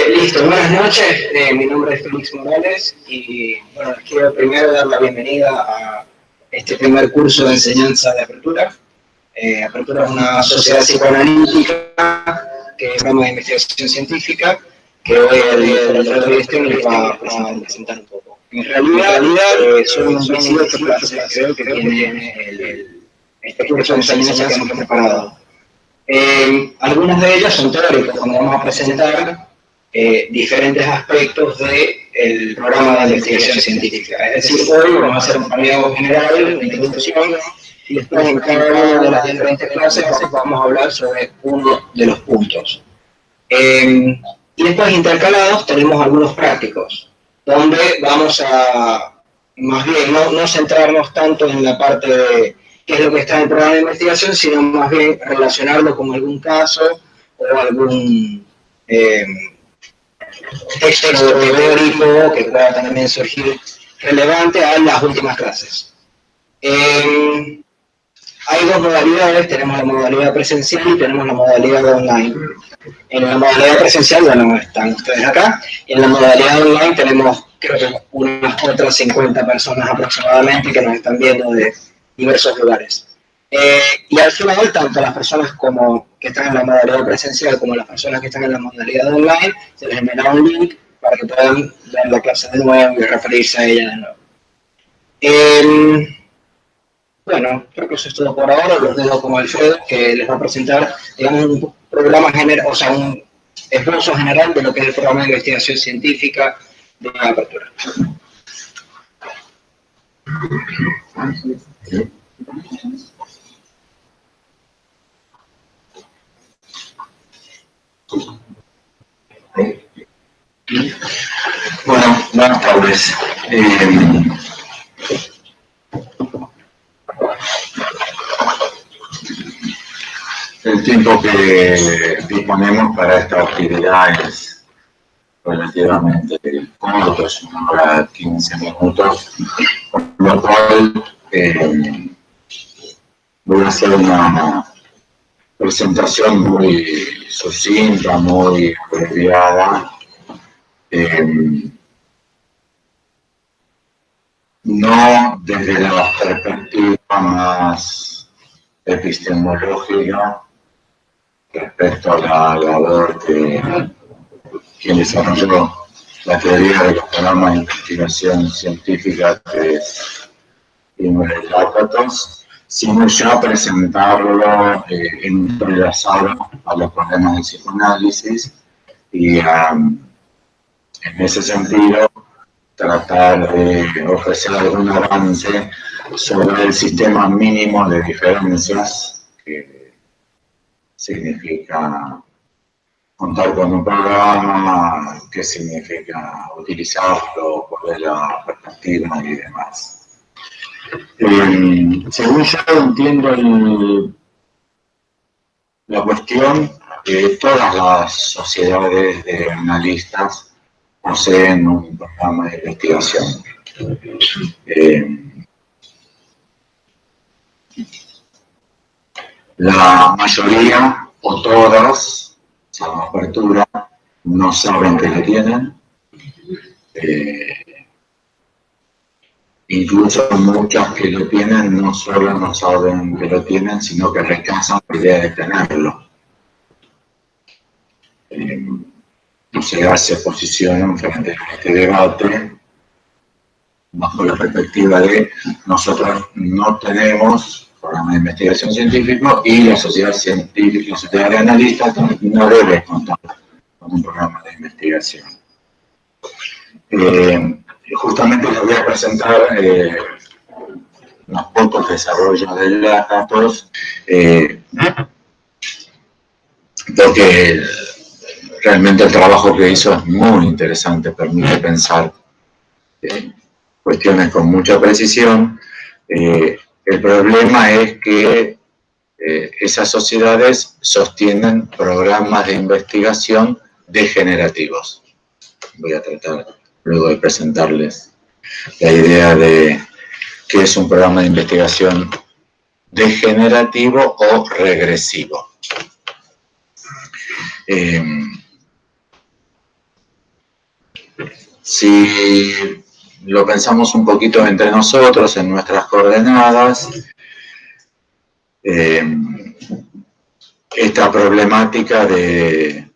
Listo, buenas noches. Mi nombre es Félix Morales y bueno, quiero primero dar la bienvenida a este primer curso de enseñanza de Apertura. Apertura es una sociedad psicoanalítica que es un programa de investigación científica que hoy el doctor Wittgenstein les va a presentar un poco. En realidad son un 18 clases, creo que tiene este curso de enseñanza que hemos preparado. Algunas de ellas son teóricas, donde vamos a presentar diferentes aspectos del programa de investigación científica. Es decir, hoy vamos a hacer un paneo general, una introducción, y después en cada una de las diferentes clases vamos a hablar sobre uno de los puntos. Y después intercalados tenemos algunos prácticos, donde vamos a, más bien, no centrarnos tanto en la parte de qué es lo que está en el programa de investigación, sino más bien relacionarlo con algún caso o algún texto teórico que pueda también surgir relevante a las últimas clases. Hay dos modalidades, tenemos la modalidad presencial y tenemos la modalidad online. En la modalidad presencial ya no están ustedes acá, y en la modalidad online tenemos creo que unas otras 50 personas aproximadamente que nos están viendo de diversos lugares. Y al final, tanto las personas que están en la modalidad presencial como las personas que están en la modalidad online, se les enviará un link para que puedan ver la clase de nuevo y referirse a ella de nuevo. Bueno, creo que eso es todo por ahora. Los dejo con Alfredo, que les va a presentar, digamos, un programa general, o sea, un esbozo general de lo que es el programa de investigación científica de Apertura. Bueno, buenas tardes. El tiempo que disponemos para esta actividad es relativamente corto, es 1 hora 15 minutos, con lo cual voy a hacer una presentación muy sucinta, muy abreviada. No desde la perspectiva más epistemológica respecto a la labor que quien desarrolló la teoría de los programas de investigación científica, que es Imre Lakatos, sino ya presentarlo entrelazado a los problemas de psicoanálisis y en ese sentido tratar de ofrecer algún avance sobre el sistema mínimo de diferencias que significa contar con un programa, qué significa utilizarlo, cuál es la perspectiva y demás. Según yo entiendo la cuestión, todas las sociedades de analistas poseen un programa de investigación. La mayoría o todas, salvo Apertura, no saben que lo tienen. Incluso muchas que lo tienen no solo no saben que lo tienen, sino que rechazan la idea de tenerlo. No se posicionan frente a este debate bajo la perspectiva de nosotros no tenemos programa de investigación científico y la sociedad científica, la sociedad de analistas no debe contar con un programa de investigación. Justamente les voy a presentar unos pocos desarrollos de Lakatos, porque realmente el trabajo que hizo es muy interesante, permite pensar cuestiones con mucha precisión. El problema es que esas sociedades sostienen programas de investigación degenerativos. Voy a tratar luego de presentarles la idea de qué es un programa de investigación degenerativo o regresivo. Si lo pensamos un poquito entre nosotros, en nuestras coordenadas, esta problemática de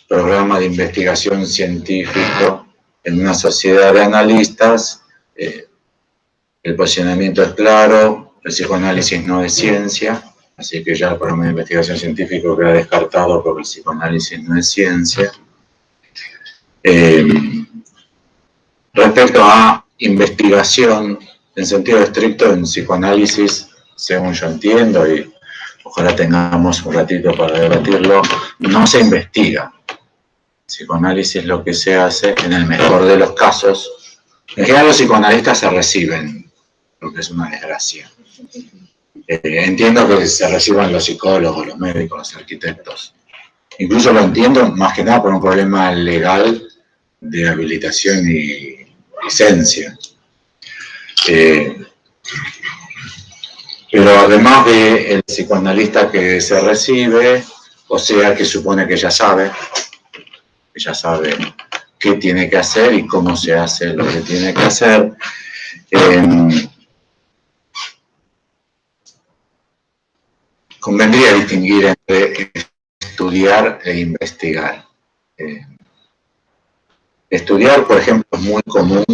programa de investigación científico en una sociedad de analistas, el posicionamiento es claro, el psicoanálisis no es ciencia, así que ya el programa de investigación científico queda descartado porque el psicoanálisis no es ciencia. Respecto a investigación, en sentido estricto, en psicoanálisis, según yo entiendo, y ojalá tengamos un ratito para debatirlo, no se investiga. Psicoanálisis lo que se hace, en el mejor de los casos, en general los psicoanalistas se reciben, lo que es una desgracia. Entiendo que se reciban los psicólogos, los médicos, los arquitectos. Incluso lo entiendo más que nada por un problema legal de habilitación y licencia. Pero además del psicoanalista que se recibe, o sea, que supone que ya sabe qué tiene que hacer y cómo se hace lo que tiene que hacer, convendría distinguir entre estudiar e investigar. Estudiar, por ejemplo, es muy común,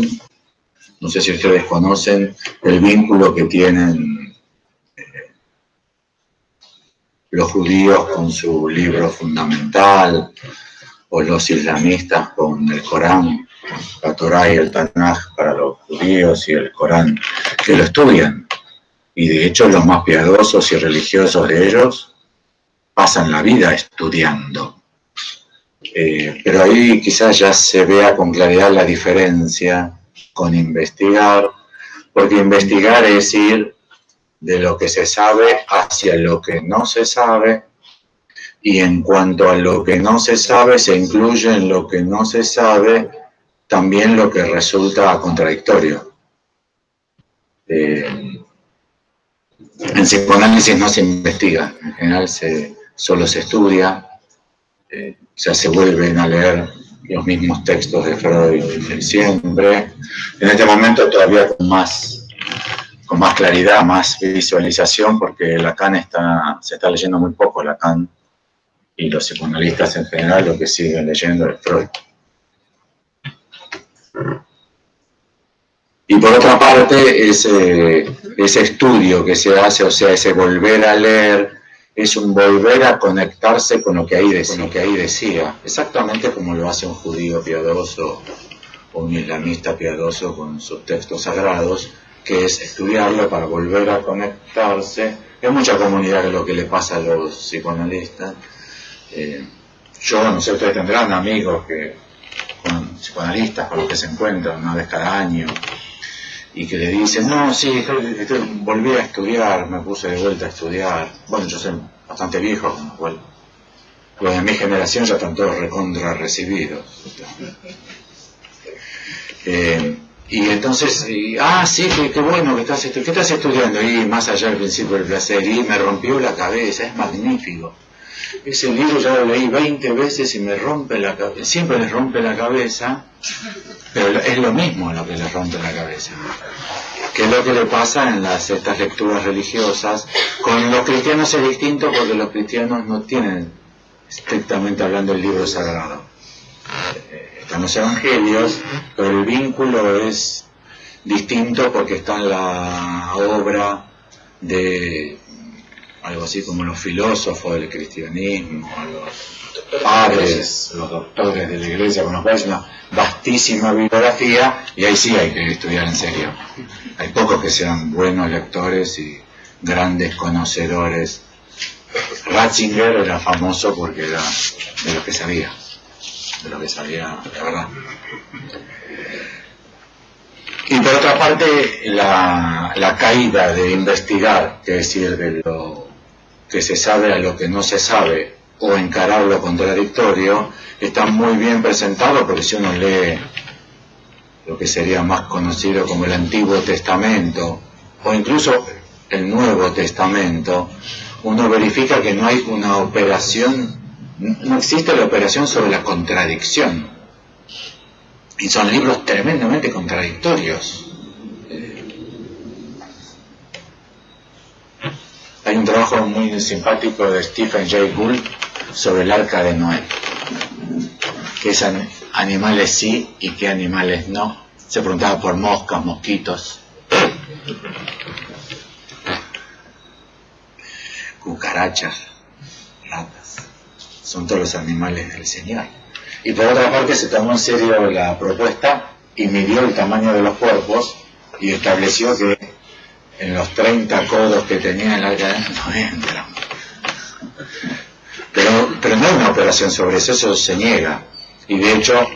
no sé si ustedes conocen el vínculo que tienen los judíos con su libro fundamental, o los islamistas con el Corán, la Torá y el Tanaj para los judíos y el Corán, que lo estudian. Y de hecho los más piadosos y religiosos de ellos pasan la vida estudiando. Pero ahí quizás ya se vea con claridad la diferencia con investigar, porque investigar es ir de lo que se sabe hacia lo que no se sabe, y en cuanto a lo que no se sabe, se incluye en lo que no se sabe también lo que resulta contradictorio. En psicoanálisis no se investiga, en general solo se estudia, se vuelven a leer los mismos textos de Freud de siempre. En este momento todavía con más claridad, más visualización, porque Lacan se está leyendo muy poco Lacan, y los psicoanalistas en general lo que siguen leyendo es Freud. Y por otra parte, ese estudio que se hace, o sea, ese volver a leer, es un volver a conectarse con lo que ahí decía, exactamente como lo hace un judío piadoso o un islamista piadoso con sus textos sagrados, que es estudiarlo para volver a conectarse. Hay mucha comunidad que lo que le pasa a los psicoanalistas. Yo, no sé, ustedes tendrán amigos psicoanalistas con los que se encuentran una vez cada año y que le dicen, no, sí, volví a estudiar, me puse de vuelta a estudiar. Bueno, yo soy bastante viejo, con lo cual los de mi generación ya están todos recontra recibidos. Y entonces, sí, qué bueno que estás estudiando. ¿Qué estás estudiando? Y más allá del principio del placer, y me rompió la cabeza, es magnífico. Ese libro ya lo leí 20 veces y me rompe la cabeza. Siempre les rompe la cabeza, pero es lo mismo lo que les rompe la cabeza. Que es lo que le pasa en estas lecturas religiosas. Con los cristianos es distinto porque los cristianos no tienen, estrictamente hablando, el libro sagrado. Están los evangelios, pero el vínculo es distinto porque está en la obra de algo así como los filósofos del cristianismo, los padres, los doctores de la iglesia, con los cuales una vastísima bibliografía, y ahí sí hay que estudiar en serio. Hay pocos que sean buenos lectores y grandes conocedores. Ratzinger era famoso porque era de lo que sabía, de verdad. Y por otra parte, la caída de investigar, que es decir, de lo que se sabe a lo que no se sabe, o encarar lo contradictorio, está muy bien presentado, porque si uno lee lo que sería más conocido como el Antiguo Testamento, o incluso el Nuevo Testamento, uno verifica que no hay una operación, no existe la operación sobre la contradicción. Y son libros tremendamente contradictorios. Hay un trabajo muy simpático de Stephen Jay Gould sobre el Arca de Noé, que es animales sí y qué animales no. Se preguntaba por moscas, mosquitos, cucarachas, ratas. Son todos los animales del Señor. Y por otra parte se tomó en serio la propuesta y midió el tamaño de los cuerpos y estableció que en los 30 codos que tenía el Arca de Noé no entran. Pero no hay una operación sobre eso, eso se niega. Y de hecho,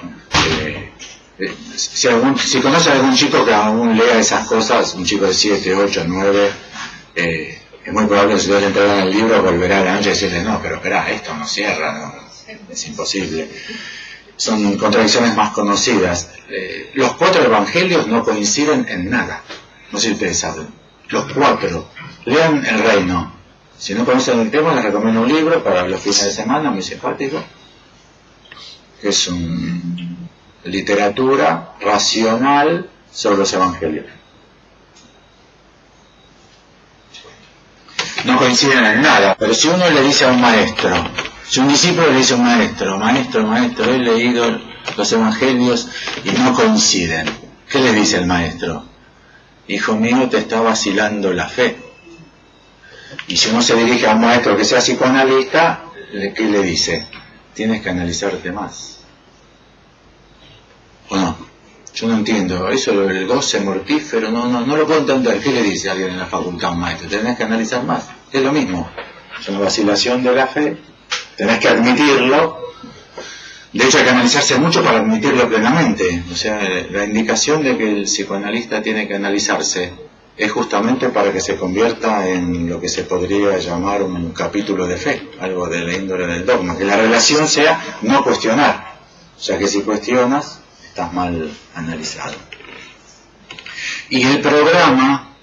si conoce a algún chico que aún lea esas cosas, un chico de 7, 8, 9, es muy probable que si le entregan el libro volverá a la noche y decirle, no, pero espera, esto no cierra, no, es imposible. Son contradicciones más conocidas. Los 4 evangelios no coinciden en nada. No sé si ustedes saben. Los 4. Lean El Reino. Si no conocen el tema, les recomiendo un libro para los fines de semana, muy simpático. Es literatura racional sobre los evangelios. No coinciden en nada, pero si uno le dice a un maestro, si un discípulo le dice a un maestro, maestro, he leído los evangelios y no coinciden, ¿qué le dice el maestro? Hijo mío, te está vacilando la fe. Y si uno se dirige a un maestro que sea psicoanalista, ¿qué le dice? Tienes que analizarte más. ¿O no? Yo no entiendo, eso del goce mortífero, no lo puedo entender. ¿Qué le dice alguien en la facultad a un maestro? Tenés que analizar más. Es lo mismo. Es una vacilación de la fe. Tenés que admitirlo. De hecho, hay que analizarse mucho para admitirlo plenamente. O sea, la indicación de que el psicoanalista tiene que analizarse es justamente para que se convierta en lo que se podría llamar un capítulo de fe, algo de la índole del dogma. Que la relación sea no cuestionar. O sea, que si cuestionas, estás mal analizado. Y el programa,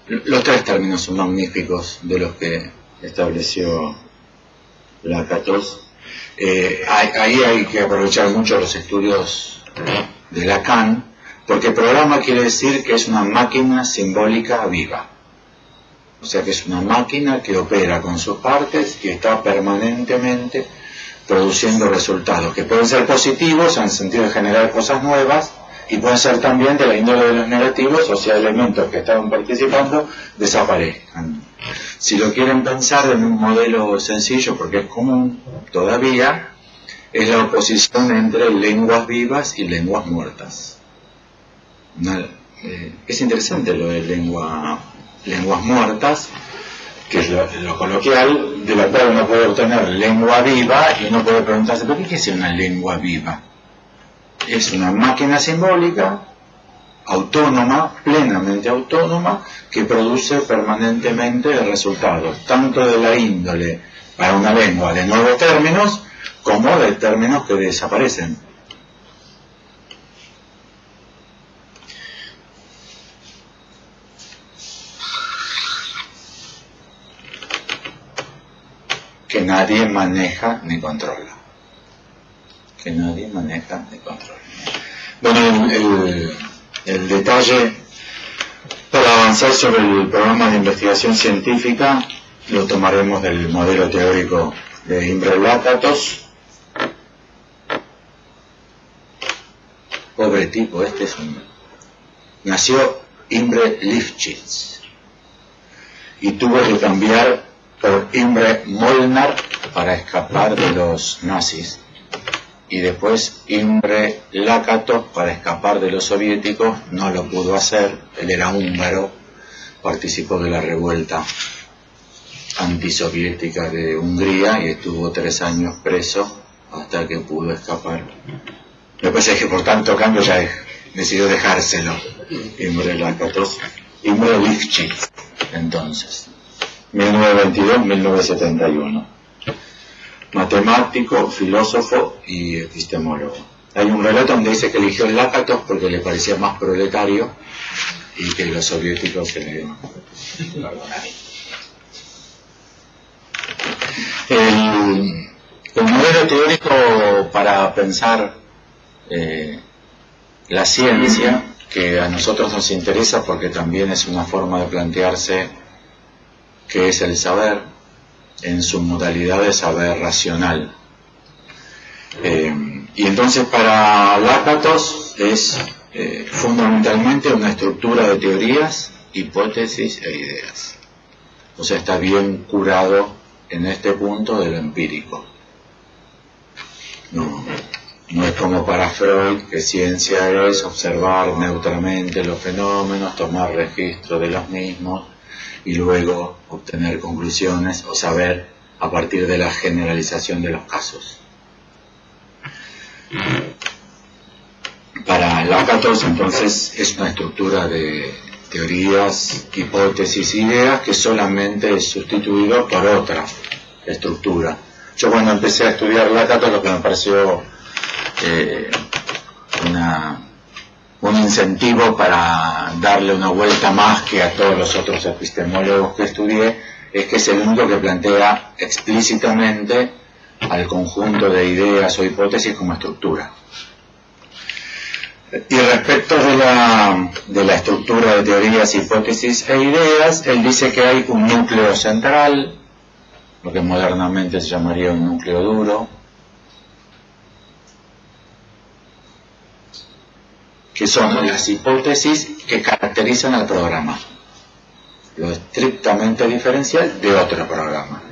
los 3 términos son magníficos de los que estableció Lakatos. Ahí hay que aprovechar mucho los estudios de Lacan, porque programa quiere decir que es una máquina simbólica viva. O sea que es una máquina que opera con sus partes y está permanentemente produciendo resultados que pueden ser positivos en el sentido de generar cosas nuevas y pueden ser también de la índole de los negativos, o sea, elementos que estaban participando desaparezcan. Si lo quieren pensar en un modelo sencillo, porque es común todavía, es la oposición entre lenguas vivas y lenguas muertas. Es interesante lo de lenguas muertas, que es lo coloquial, de la cual uno puede obtener lengua viva y uno puede preguntarse, ¿por qué es una lengua viva? Es una máquina simbólica, autónoma, plenamente autónoma, que produce permanentemente resultados, tanto de la índole para una lengua de nuevos términos, como de términos que desaparecen. Que nadie maneja ni controla. Que nadie maneja ni controla. Bueno, el detalle para avanzar sobre el programa de investigación científica lo tomaremos del modelo teórico de Imre Lakatos. Pobre tipo, nació Imre Lifshitz y tuvo que cambiar por Imre Molnar para escapar de los nazis, y después Imre Lakatos para escapar de los soviéticos. No lo pudo hacer, él era húngaro, participó de la revuelta antisoviética de Hungría y estuvo 3 años preso hasta que pudo escapar. Después es que por tanto cambio ya decidió dejárselo Imre Lakatos. Imre Lifshitz, entonces 1922-1971, matemático, filósofo y epistemólogo. Hay un relato donde dice que eligió el Lakatos porque le parecía más proletario y que los soviéticos se le perdonarían. El modelo teórico para pensar la ciencia, que a nosotros nos interesa porque también es una forma de plantearse qué es el saber en su modalidad de saber racional. Y entonces para Lakatos es fundamentalmente una estructura de teorías, hipótesis e ideas. O sea, está bien curado en este punto de lo empírico. No es como para Freud, que ciencia es observar neutralmente los fenómenos, tomar registro de los mismos y luego obtener conclusiones o saber a partir de la generalización de los casos. Para Lakatos, entonces, es una estructura de teorías, hipótesis, ideas que solamente es sustituido por otra estructura. Yo cuando empecé a estudiar Lakatos, lo que me pareció un incentivo para darle una vuelta más que a todos los otros epistemólogos que estudié, es que es el único que plantea explícitamente al conjunto de ideas o hipótesis como estructura. Y respecto de la estructura de teorías, hipótesis e ideas, él dice que hay un núcleo central, lo que modernamente se llamaría un núcleo duro, que son las hipótesis que caracterizan al programa, lo estrictamente diferencial de otro programa.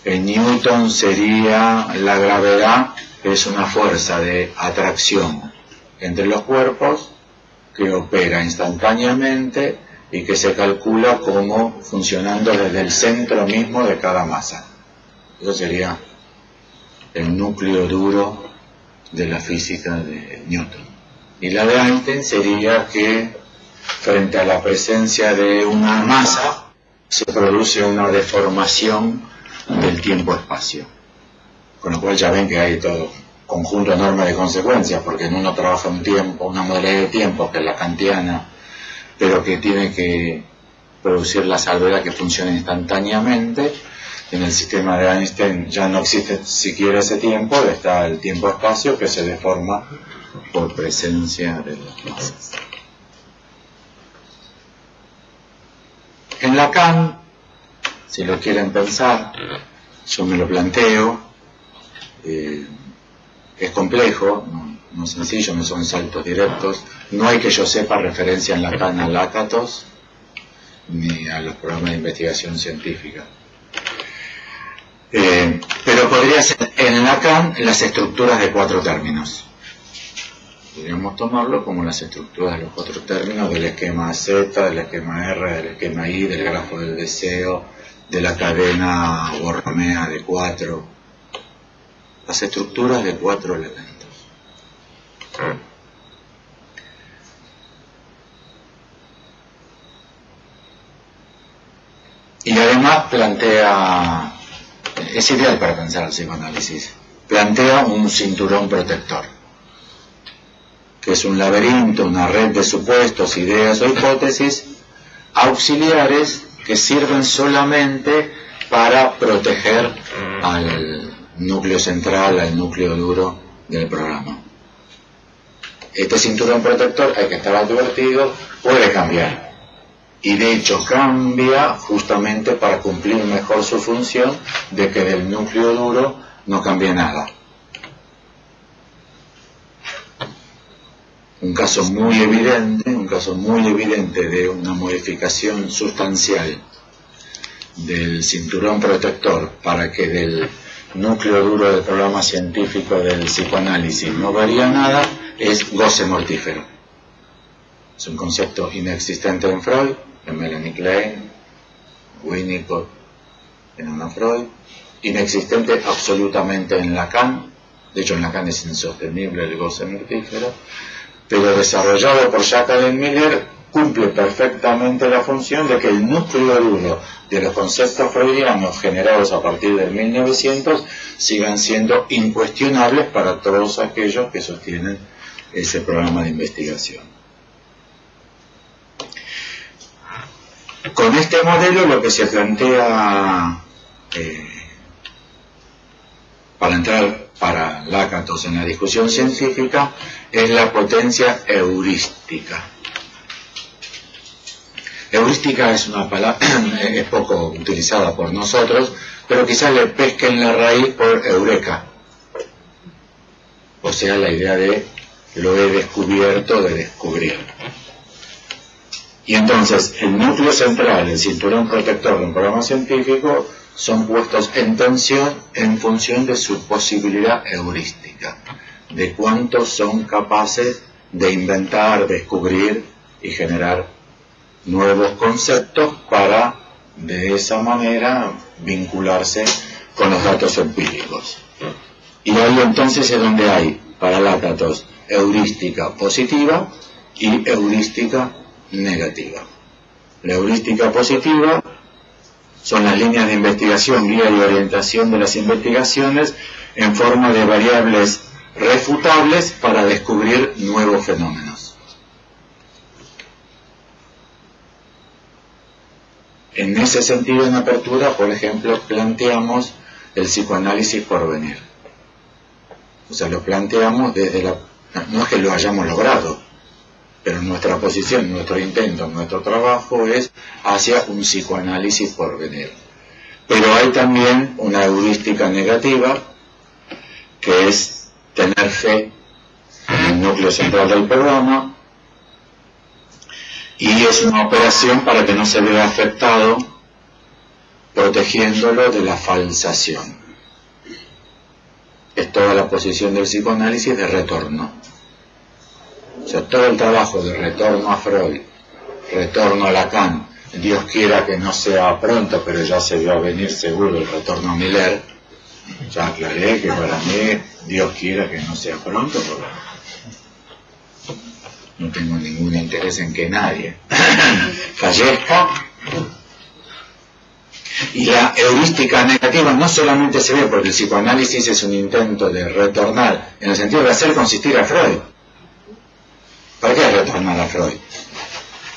En Newton sería la gravedad, que es una fuerza de atracción entre los cuerpos que opera instantáneamente y que se calcula como funcionando desde el centro mismo de cada masa. Eso sería el núcleo duro de la física de Newton. Y la de Einstein sería que frente a la presencia de una masa se produce una deformación del tiempo-espacio. Con lo cual ya ven que hay todo conjunto enorme de consecuencias, porque en uno trabaja un tiempo, una modalidad de tiempo que es la kantiana, pero que tiene que producir la salvedad que funcione instantáneamente. En el sistema de Einstein ya no existe siquiera ese tiempo, está el tiempo-espacio que se deforma por presencia de las masas. En Lacan, si lo quieren pensar, yo me lo planteo, es complejo, no es sencillo, no son saltos directos, no hay que yo sepa referencia en Lacan a Lakatos, ni a los programas de investigación científica. Pero podría ser en Lacan las estructuras de 4 términos. Podríamos tomarlo como las estructuras de los 4 términos del esquema Z, del esquema R, del esquema I, del grafo del deseo, de la cadena borromea de 4. Las estructuras de 4 elementos. Y además plantea, es ideal para pensar el psicoanálisis, plantea un cinturón protector, que es un laberinto, una red de supuestos, ideas o hipótesis auxiliares que sirven solamente para proteger al núcleo central, al núcleo duro del programa. Este cinturón protector, hay que estar advertido, puede cambiar. Y de hecho cambia justamente para cumplir mejor su función de que del núcleo duro no cambie nada. Un caso muy evidente de una modificación sustancial del cinturón protector para que del núcleo duro del programa científico del psicoanálisis no varía nada, es goce mortífero. Es un concepto inexistente en Freud, en Melanie Klein, Winnicott, en Anna Freud, inexistente absolutamente en Lacan. De hecho en Lacan es insostenible el goce mortífero, pero desarrollado por Jacques Miller cumple perfectamente la función de que el núcleo duro de los conceptos freudianos generados a partir del 1900 sigan siendo incuestionables para todos aquellos que sostienen ese programa de investigación. Con este modelo lo que se plantea para entrar para Lakatos en la discusión científica es la potencia heurística. Heurística es una palabra es poco utilizada por nosotros, pero quizás le pesquen la raíz por eureka, o sea, la idea de lo he descubierto, de descubrir. Y entonces el núcleo central, el cinturón protector de un programa científico, son puestos en tensión en función de su posibilidad heurística, de cuántos son capaces de inventar, descubrir y generar nuevos conceptos para de esa manera vincularse con los datos empíricos. Y ahí entonces es donde hay para Lakatos heurística positiva y heurística negativa. La heurística positiva son las líneas de investigación, guía y orientación de las investigaciones en forma de variables refutables para descubrir nuevos fenómenos. En ese sentido, en apertura, por ejemplo, planteamos el psicoanálisis por venir. O sea, lo planteamos desde la... No es que lo hayamos logrado, pero nuestra posición, nuestro intento, nuestro trabajo es hacia un psicoanálisis por venir. Pero hay también una heurística negativa, que es tener fe en el núcleo central del programa, y es una operación para que no se vea afectado, protegiéndolo de la falsación. Es toda la posición del psicoanálisis de retorno. O sea, todo el trabajo de retorno a Freud, retorno a Lacan, Dios quiera que no sea pronto, pero ya se va a venir seguro el retorno a Miller. Ya aclaré que para mí Dios quiera que no sea pronto, porque no tengo ningún interés en que nadie fallezca. Y la heurística negativa no solamente se ve porque el psicoanálisis es un intento de retornar, en el sentido de hacer consistir a Freud. ¿Para qué retornar a Freud?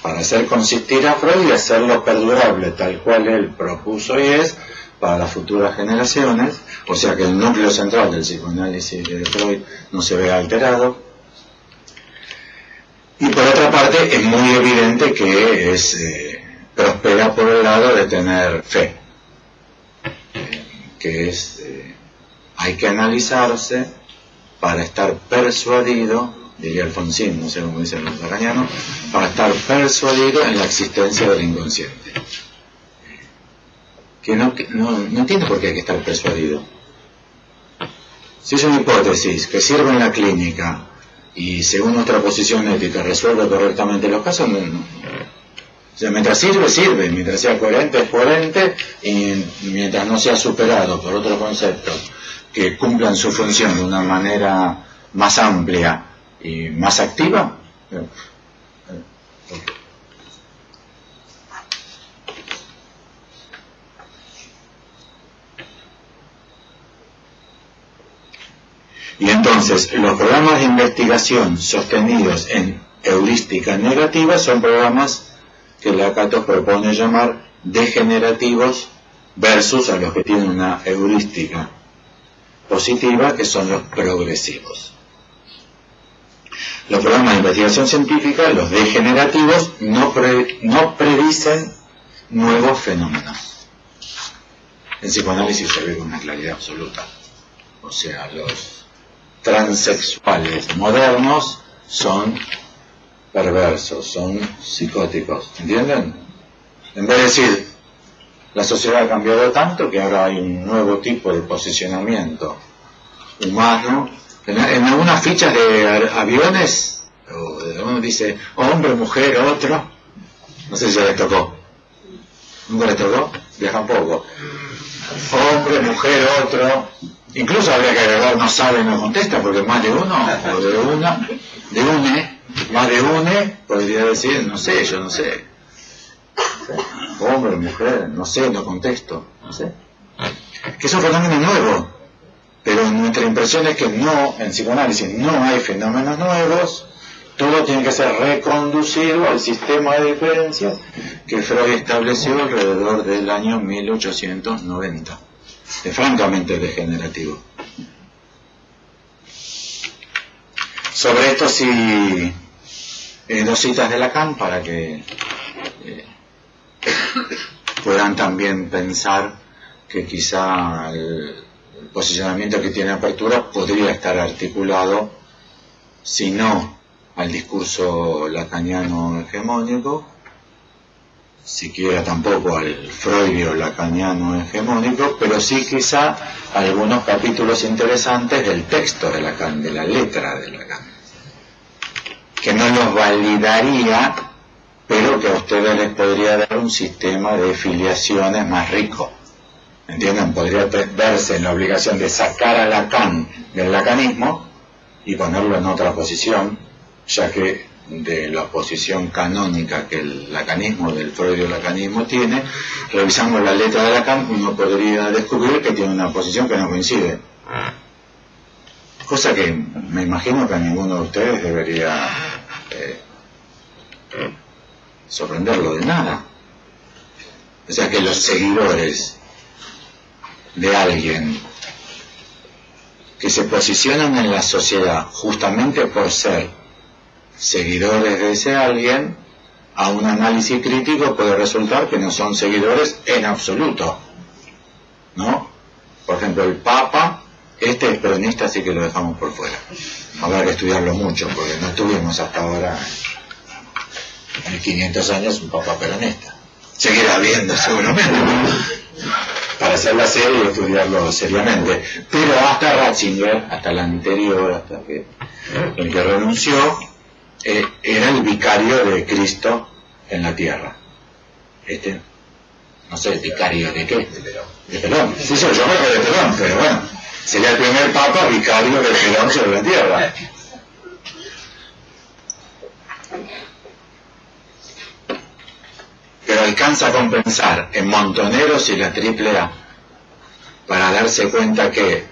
Para hacer consistir a Freud y hacerlo perdurable tal cual él propuso y es para las futuras generaciones, o sea que el núcleo central del psicoanálisis de Freud no se vea alterado. Y por otra parte es muy evidente que prospera por el lado de tener fe, que es hay que analizarse para estar persuadido, diría Alfonsín, no sé cómo dicen los arañanos, para estar persuadido en la existencia del inconsciente. Que no entiendo por qué hay que estar persuadido. Si es una hipótesis que sirve en la clínica y según nuestra posición ética resuelve correctamente los casos, o sea, mientras sirve, mientras sea coherente, es coherente, y mientras no sea superado por otros conceptos que cumplan su función de una manera más amplia y más activa. Y entonces, los programas de investigación sostenidos en heurística negativa son programas que Lakatos propone llamar degenerativos versus a los que tienen una heurística positiva, que son los progresivos. Los programas de investigación científica, los degenerativos, no predicen nuevos fenómenos. En psicoanálisis se ve con una claridad absoluta. O sea, los transexuales modernos son perversos, son psicóticos, ¿entienden? En vez de decir, la sociedad ha cambiado tanto que ahora hay un nuevo tipo de posicionamiento humano. En algunas fichas de aviones, uno dice hombre, mujer, otro. No sé si ya les tocó. ¿Nunca les tocó? Viajan poco. Hombre, mujer, otro. Incluso habría que agregar no sabe, no contesta, porque más de uno, o de una, de une, más de une, podría decir, no sé, yo no sé. Hombre, mujer, no sé, no contesto, no sé. Que es un fenómeno nuevo, pero nuestra impresión es que no, en psicoanálisis no hay fenómenos nuevos, todo tiene que ser reconducido al sistema de diferencias que Freud estableció alrededor del año 1890. Es francamente degenerativo. Sobre esto sí, dos citas de Lacan para que puedan también pensar que quizá el posicionamiento que tiene Apertura podría estar articulado, si no al discurso lacaniano hegemónico, siquiera tampoco al freudio lacaniano hegemónico, pero sí quizá algunos capítulos interesantes del texto de Lacan, de la letra de Lacan, que no los validaría, pero que a ustedes les podría dar un sistema de filiaciones más rico. ¿Entienden? Podría verse en la obligación de sacar a Lacan del lacanismo y ponerlo en otra posición, ya que de la posición canónica que el lacanismo, del freudio lacanismo tiene, revisando la letra de Lacan, uno podría descubrir que tiene una posición que no coincide. Cosa que me imagino que a ninguno de ustedes debería sorprenderlo de nada. O sea, que los seguidores de alguien que se posicionan en la sociedad justamente por ser seguidores de ese alguien, a un análisis crítico puede resultar que no son seguidores en absoluto, ¿no? Por ejemplo, el Papa, este es peronista, así que lo dejamos por fuera. Habrá que estudiarlo mucho, porque no tuvimos hasta ahora, en 500 años, un Papa peronista. Seguirá habiendo, seguramente, ¿no? Para hacer la serie y estudiarlo seriamente. Pero hasta Ratzinger, hasta el anterior, hasta que el que renunció, era el vicario de Cristo en la tierra. No sé, ¿vicario de qué? De Perón. Sí, yo creo que de Perón, pero bueno, sería el primer papa vicario de Perón sobre la tierra. Pero alcanza a compensar en Montoneros y la AAA para darse cuenta que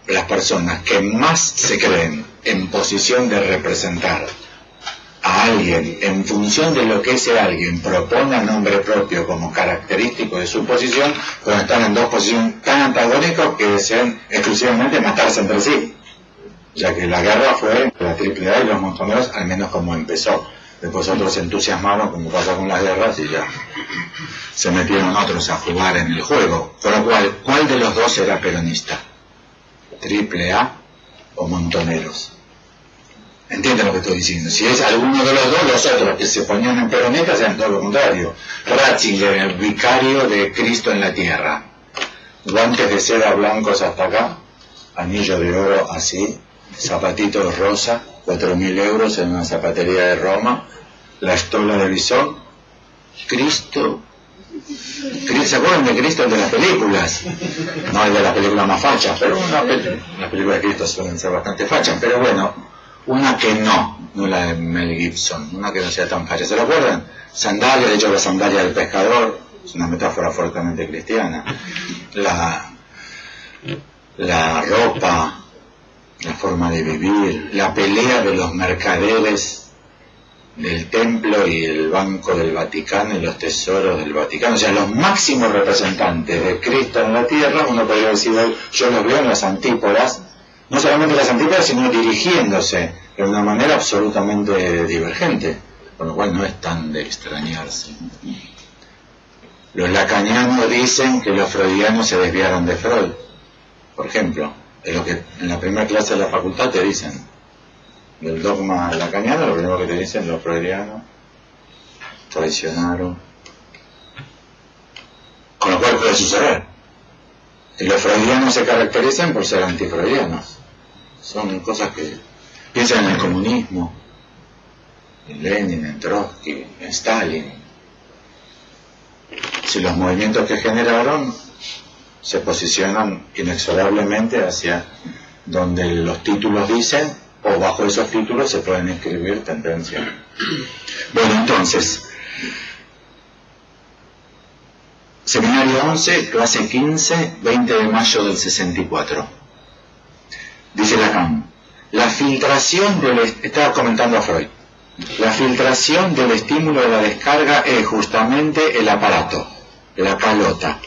las personas que más se creen en posición de representar a alguien en función de lo que ese alguien propone a nombre propio como característico de su posición, pues están en dos posiciones tan antagónicas que desean exclusivamente matarse entre sí, ya que la guerra fue entre la AAA y los Montoneros, al menos como empezó. Después otros se entusiasmaron, como pasa con las guerras, y ya se metieron otros a jugar en el juego. Por lo cual, ¿cuál de los dos era peronista? ¿AAA o Montoneros? ¿Entienden lo que estoy diciendo? Si es alguno de los dos, los otros que se ponían en peronistas eran todo lo contrario. Ratzinger, el vicario de Cristo en la tierra. Guantes de seda blancos hasta acá, anillo de oro así, zapatitos rosa, 4.000 euros en una zapatería de Roma, la estola de bisón, Cristo. ¿Se acuerdan de Cristo de las películas? No es de las películas más fachas, pero las películas de Cristo suelen ser bastante fachas, pero bueno, una que no la de Mel Gibson, una que no sea tan facha. ¿Se lo acuerdan? Sandalia, de hecho la sandalia del pescador es una metáfora fuertemente cristiana. La ropa, la forma de vivir, la pelea de los mercaderes del templo y el Banco del Vaticano y los tesoros del Vaticano, o sea, los máximos representantes de Cristo en la tierra, uno podría decir hoy, yo los veo en las antípodas, no solamente las antípodas, sino dirigiéndose de una manera absolutamente divergente, con lo cual no es tan de extrañarse. Los lacanianos dicen que los freudianos se desviaron de Freud, por ejemplo, es lo que en la primera clase de la facultad te dicen. Del dogma lacaniano, lo primero que te dicen los freudianos traicionaron. Con lo cual puede suceder. Y los freudianos se caracterizan por ser antifreudianos. Son cosas que piensan en el comunismo, en Lenin, en Trotsky, en Stalin. Si los movimientos que generaron se posicionan inexorablemente hacia donde los títulos dicen, o bajo esos títulos se pueden escribir tendencias. Bueno, entonces, seminario 11, clase 15, 20 de mayo del 64. Dice Lacan, La filtración estaba comentando a Freud, la filtración del estímulo de la descarga es justamente el aparato, la calota,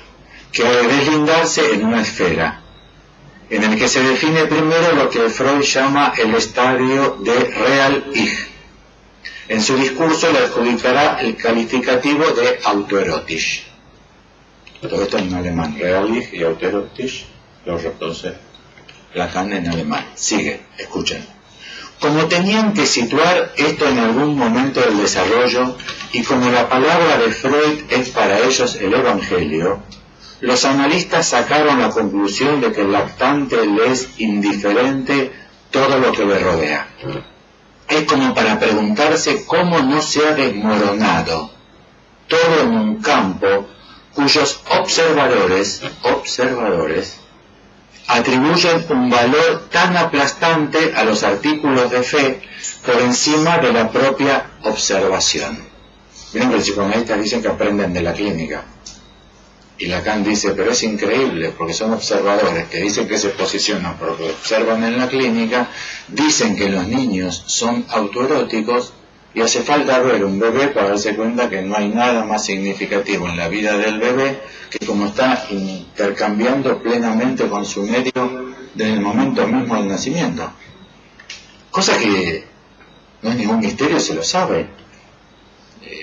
que ha de deslindarse en una esfera, en el que se define primero lo que Freud llama el estadio de Real-Ich. En su discurso le adjudicará el calificativo de autoerotisch. Todo esto en alemán, Real-Ich y autoerotisch, lo reconoce Lacan en alemán. Sigue, escuchen. Como tenían que situar esto en algún momento del desarrollo, y como la palabra de Freud es para ellos el Evangelio, los analistas sacaron la conclusión de que el lactante le es indiferente todo lo que le rodea. Es como para preguntarse cómo no se ha desmoronado todo en un campo cuyos observadores atribuyen un valor tan aplastante a los artículos de fe por encima de la propia observación. Miren que los psicoanalistas dicen que aprenden de la clínica. Y Lacan dice, pero es increíble, porque son observadores que dicen que se posicionan porque observan en la clínica, dicen que los niños son autoeróticos, y hace falta ver un bebé para darse cuenta que no hay nada más significativo en la vida del bebé que como está intercambiando plenamente con su medio desde el momento mismo del nacimiento. Cosa que no es ningún misterio, se lo sabe.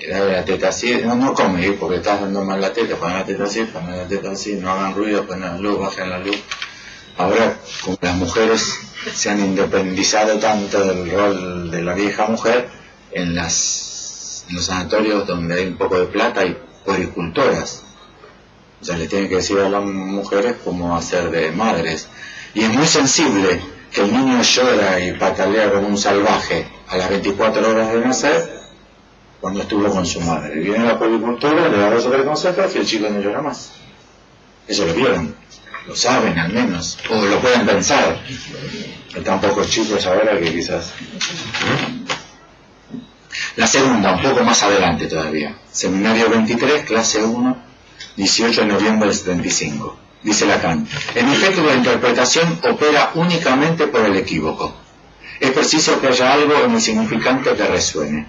Dale la teta así, no come, porque estás dando mal la teta, ponen la teta así, no hagan ruido, ponen la luz, bajen la luz. Ahora, como las mujeres se han independizado tanto del rol de la vieja mujer, en los sanatorios donde hay un poco de plata hay puericultoras. O sea, le tienen que decir a las mujeres cómo hacer de madres. Y es muy sensible que el niño llora y patalea como un salvaje a las 24 horas de nacer, cuando estuvo con su madre. Viene la puericultora, le da los otros consejos y el chico no llora más. Eso lo vieron, lo saben al menos, o lo pueden pensar. Están pocos chicos ahora que quizás... La segunda, un poco más adelante todavía. Seminario 23, clase 1, 18 de noviembre del 75. Dice Lacan, en efecto la interpretación opera únicamente por el equívoco. Es preciso que haya algo en el significante que resuene.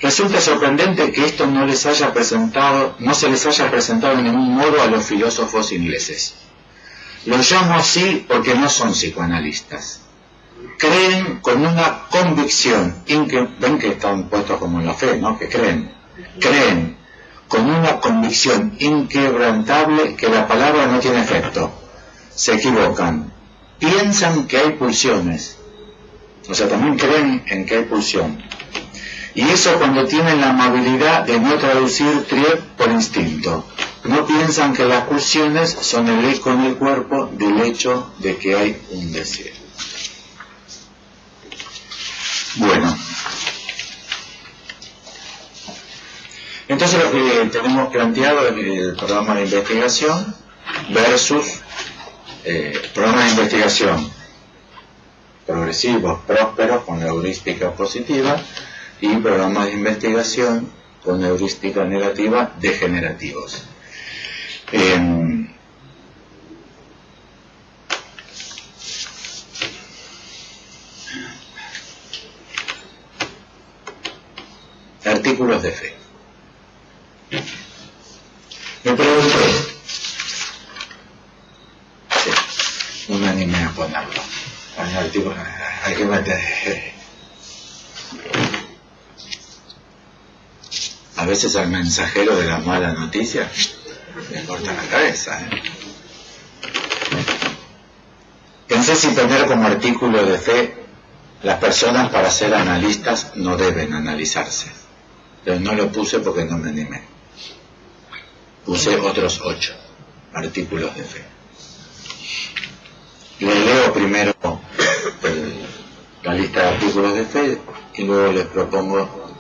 Resulta sorprendente que esto no se les haya presentado de ningún modo a los filósofos ingleses. Los llamo así porque no son psicoanalistas. Creen con una convicción, ven que están puestos como en la fe, ¿no? Que creen con una convicción inquebrantable que la palabra no tiene efecto. Se equivocan. Piensan que hay pulsiones. O sea, también creen en que hay pulsión. Y eso cuando tienen la amabilidad de no traducir triep por instinto. No piensan que las pulsiones son el eco en el cuerpo del hecho de que hay un deseo. Bueno. Entonces lo que tenemos planteado es el programa de investigación versus programas de investigación progresivos, prósperos, con heurística positiva, y programas de investigación con heurística negativa, degenerativos. Artículos de fe. Me pregunto, no me animé a ponerlo. Hay que meter. A veces al mensajero de la mala noticia le corta la cabeza. Pensé si tener como artículo de fe: las personas para ser analistas no deben analizarse. Pero no lo puse porque no me animé. Puse otros 8 artículos de fe. Les leo primero la lista de artículos de fe y luego les propongo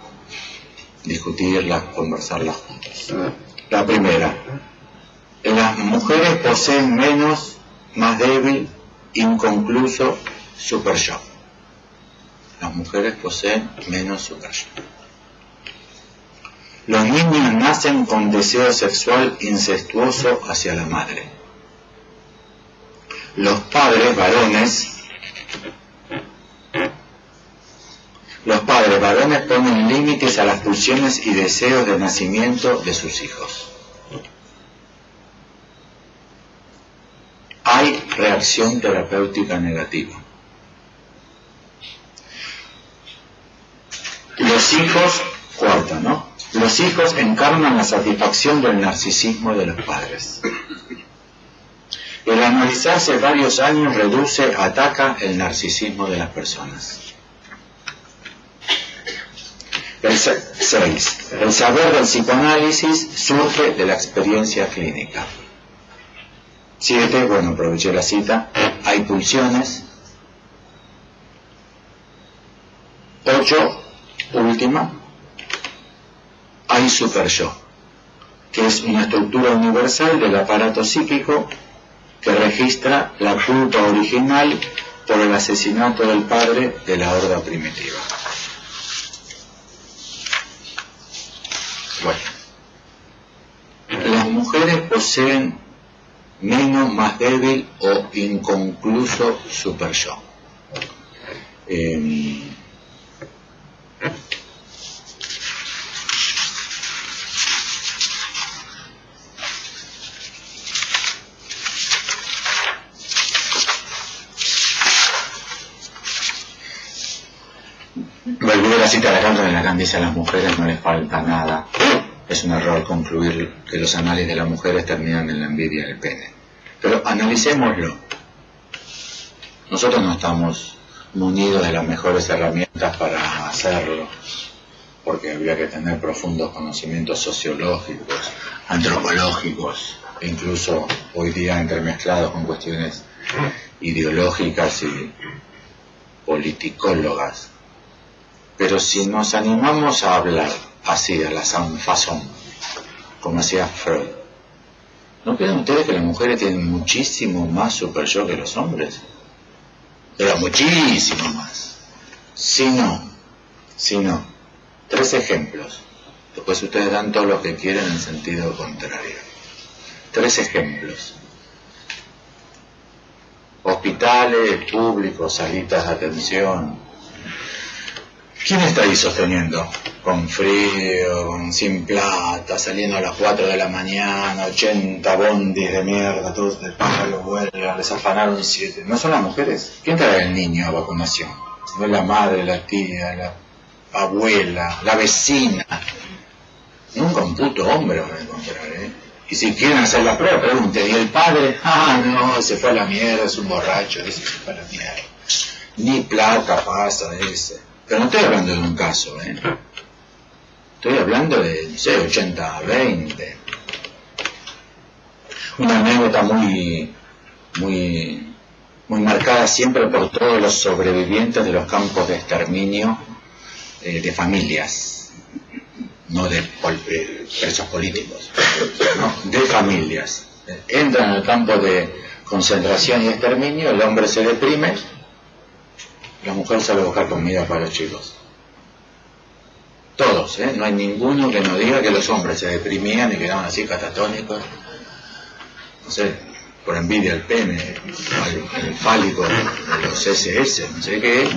discutirlas, conversarlas juntos. La primera: las mujeres poseen menos, más débil, inconcluso super yo. Las mujeres poseen menos super yo. Los niños nacen con deseo sexual incestuoso hacia la madre. Los padres varones Los padres varones ponen límites a las pulsiones y deseos de nacimiento de sus hijos. Hay reacción terapéutica negativa. Los hijos, cuarta, ¿no? Los hijos encarnan la satisfacción del narcisismo de los padres. El analizarse varios años reduce, ataca el narcisismo de las personas. El 6. El saber del psicoanálisis surge de la experiencia clínica. 7. Bueno, aproveché la cita. Hay pulsiones. 8. Última. Hay superyo, que es una estructura universal del aparato psíquico que registra la culpa original por el asesinato del padre de la horda primitiva. Bueno, las mujeres poseen menos, más débil o inconcluso superyo. Volví a la cita de Lacan, donde Lacan dice: a las mujeres no les falta nada. Es un error concluir que los análisis de las mujeres terminan en la envidia del pene. Pero analicémoslo. Nosotros no estamos munidos de las mejores herramientas para hacerlo, porque habría que tener profundos conocimientos sociológicos, antropológicos, e incluso hoy día entremezclados con cuestiones ideológicas y politicólogas. Pero si nos animamos a hablar así, a la sans-façon, como hacía Freud, ¿no creen ustedes que las mujeres tienen muchísimo más superyo que los hombres? Pero muchísimo más. Si no, 3 ejemplos. Después ustedes dan todo lo que quieren en sentido contrario. 3 ejemplos. Hospitales públicos, salitas de atención. ¿Quién está ahí sosteniendo? Con frío, sin plata, saliendo a las 4 de la mañana, 80 bondis de mierda, todos de pájaro, huelga, les afanaron 7. ¿No son las mujeres? ¿Quién trae el niño a vacunación? No es la madre, la tía, la abuela, la vecina. Nunca un puto hombre van a encontrar, ¿eh? Y si quieren hacer la prueba, pregunten. ¿Y el padre? Ah, no, se fue a la mierda, es un borracho, ese se fue a la mierda. Ni plata pasa ese. Pero no estoy hablando de un caso, ¿eh? Estoy hablando de, no sé, 80-20. Una anécdota muy marcada siempre por todos los sobrevivientes de los campos de exterminio de familias, no de presos políticos, no, de familias. Entran al campo de concentración y exterminio, el hombre se deprime, la mujer sale a buscar comida para los chicos. Todos, no hay ninguno que no diga que los hombres se deprimían y quedaban así catatónicos, no sé, por envidia al pene, al fálico de los SS, no sé qué,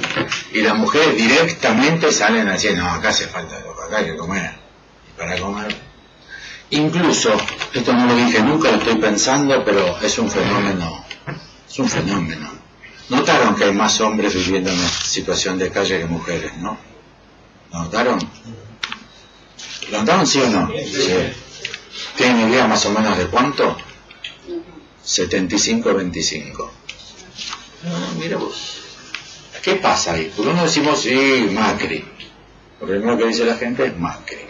y las mujeres directamente salen a decir: no, acá hace falta algo, acá hay que comer, y para comer. Incluso, esto no lo dije nunca, lo estoy pensando, pero es un fenómeno. Notaron que hay más hombres viviendo en una situación de calle que mujeres, ¿no? ¿Lo notaron? ¿Lo notaron, sí o no? Sí. ¿Tienen idea más o menos de cuánto? 75-25. Mira vos. ¿Qué pasa ahí? Porque uno decimos, sí, Macri. Lo primero que dice la gente es Macri.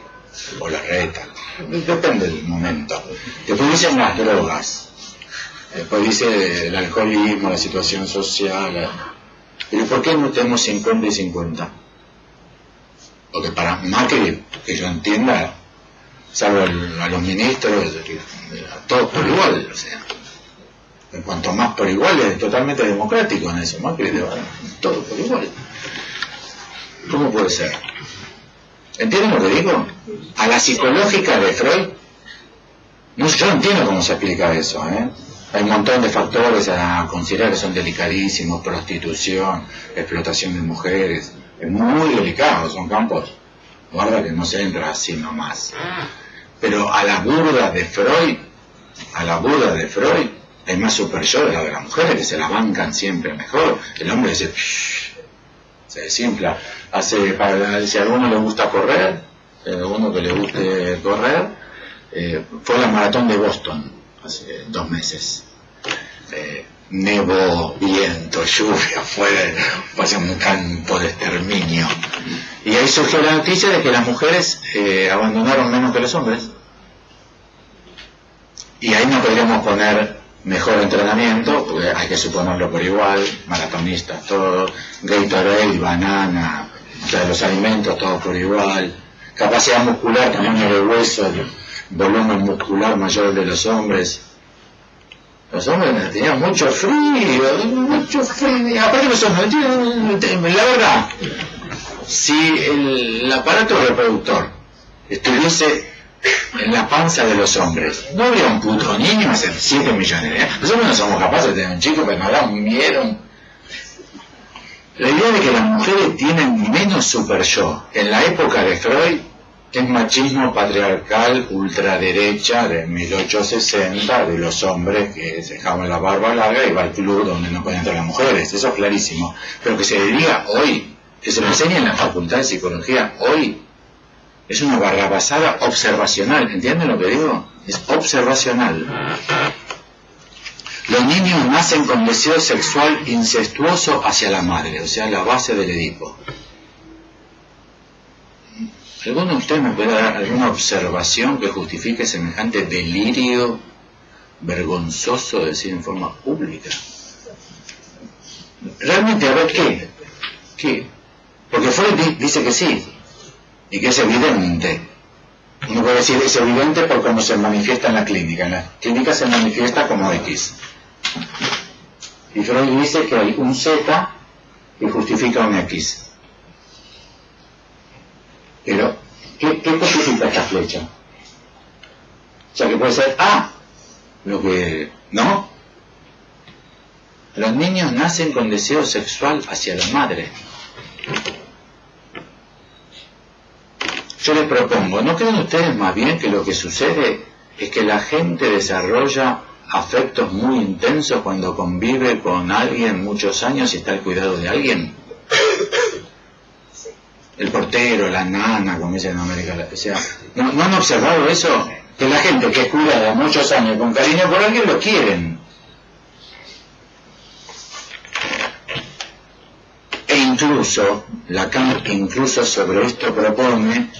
O la reta. Depende del momento. Después dicen las drogas. Después dice el alcoholismo, la situación social. Pero ¿por qué no tenemos 50 y 50? Porque para Macri, que yo entienda, salvo a los ministros, a todos por igual, o sea. En cuanto más por igual, es totalmente democrático en eso. Macri de todo por igual. ¿Cómo puede ser? ¿Entienden lo que digo? A la psicológica de Freud, no, yo no entiendo cómo se aplica eso, ¿eh? Hay un montón de factores a considerar que son delicadísimos: prostitución, explotación de mujeres, Es muy delicado, son campos, guarda que no se entra así nomás. Pero a la burda de Freud, es más super yo de la de las mujeres, que se la bancan siempre mejor. El hombre dice, se desinfla. Si a alguno le gusta correr, a alguno que le guste correr, fue la maratón de Boston hace 2 meses. Nevó, viento, lluvia, fue un campo de exterminio. Y ahí surgió la noticia de que las mujeres abandonaron menos que los hombres. Y ahí no podríamos poner mejor entrenamiento, porque hay que suponerlo por igual, maratonistas, todo, Gatorade, banana, o sea, los alimentos, todos por igual, capacidad muscular, tamaño de hueso, volumen muscular mayor de los hombres. Los hombres tenían mucho frío, aparte los hombres, la verdad, si el aparato reproductor estuviese en la panza de los hombres, no habría un puto niño hace 7 millones de años. Los hombres no somos capaces de tener un chico, pero nos da un miedo. La idea de que las mujeres tienen menos super yo en la época de Freud es machismo patriarcal ultraderecha de 1860 de los hombres que se dejaban la barba larga y va al club donde no pueden entrar las mujeres. Eso es clarísimo. Pero que se diga hoy, que se lo enseñe en la facultad de psicología hoy, es una barrabasada observacional. ¿Entienden lo que digo? Es observacional. Los niños nacen con deseo sexual incestuoso hacia la madre, o sea, la base del Edipo. ¿Alguno de ustedes me puede dar alguna observación que justifique semejante delirio vergonzoso de decir en forma pública? Realmente, a ver, ¿qué? Porque Freud dice que sí, y que es evidente. Uno puede decir es evidente por cómo se manifiesta en la clínica. En la clínica se manifiesta como X. Y Freud dice que hay un Z que justifica un X. Pero, ¿qué justifica esta flecha? O sea, que puede ser A, lo que... ¿no? Los niños nacen con deseo sexual hacia la madre. Yo les propongo, ¿no creen ustedes más bien que lo que sucede es que la gente desarrolla afectos muy intensos cuando convive con alguien muchos años y está al cuidado de alguien? El portero, la nana, como dicen en América Latina. O sea, ¿no han observado eso? Que la gente que es cuidada muchos años con cariño por alguien lo quieren. E incluso, Lacan incluso sobre esto propone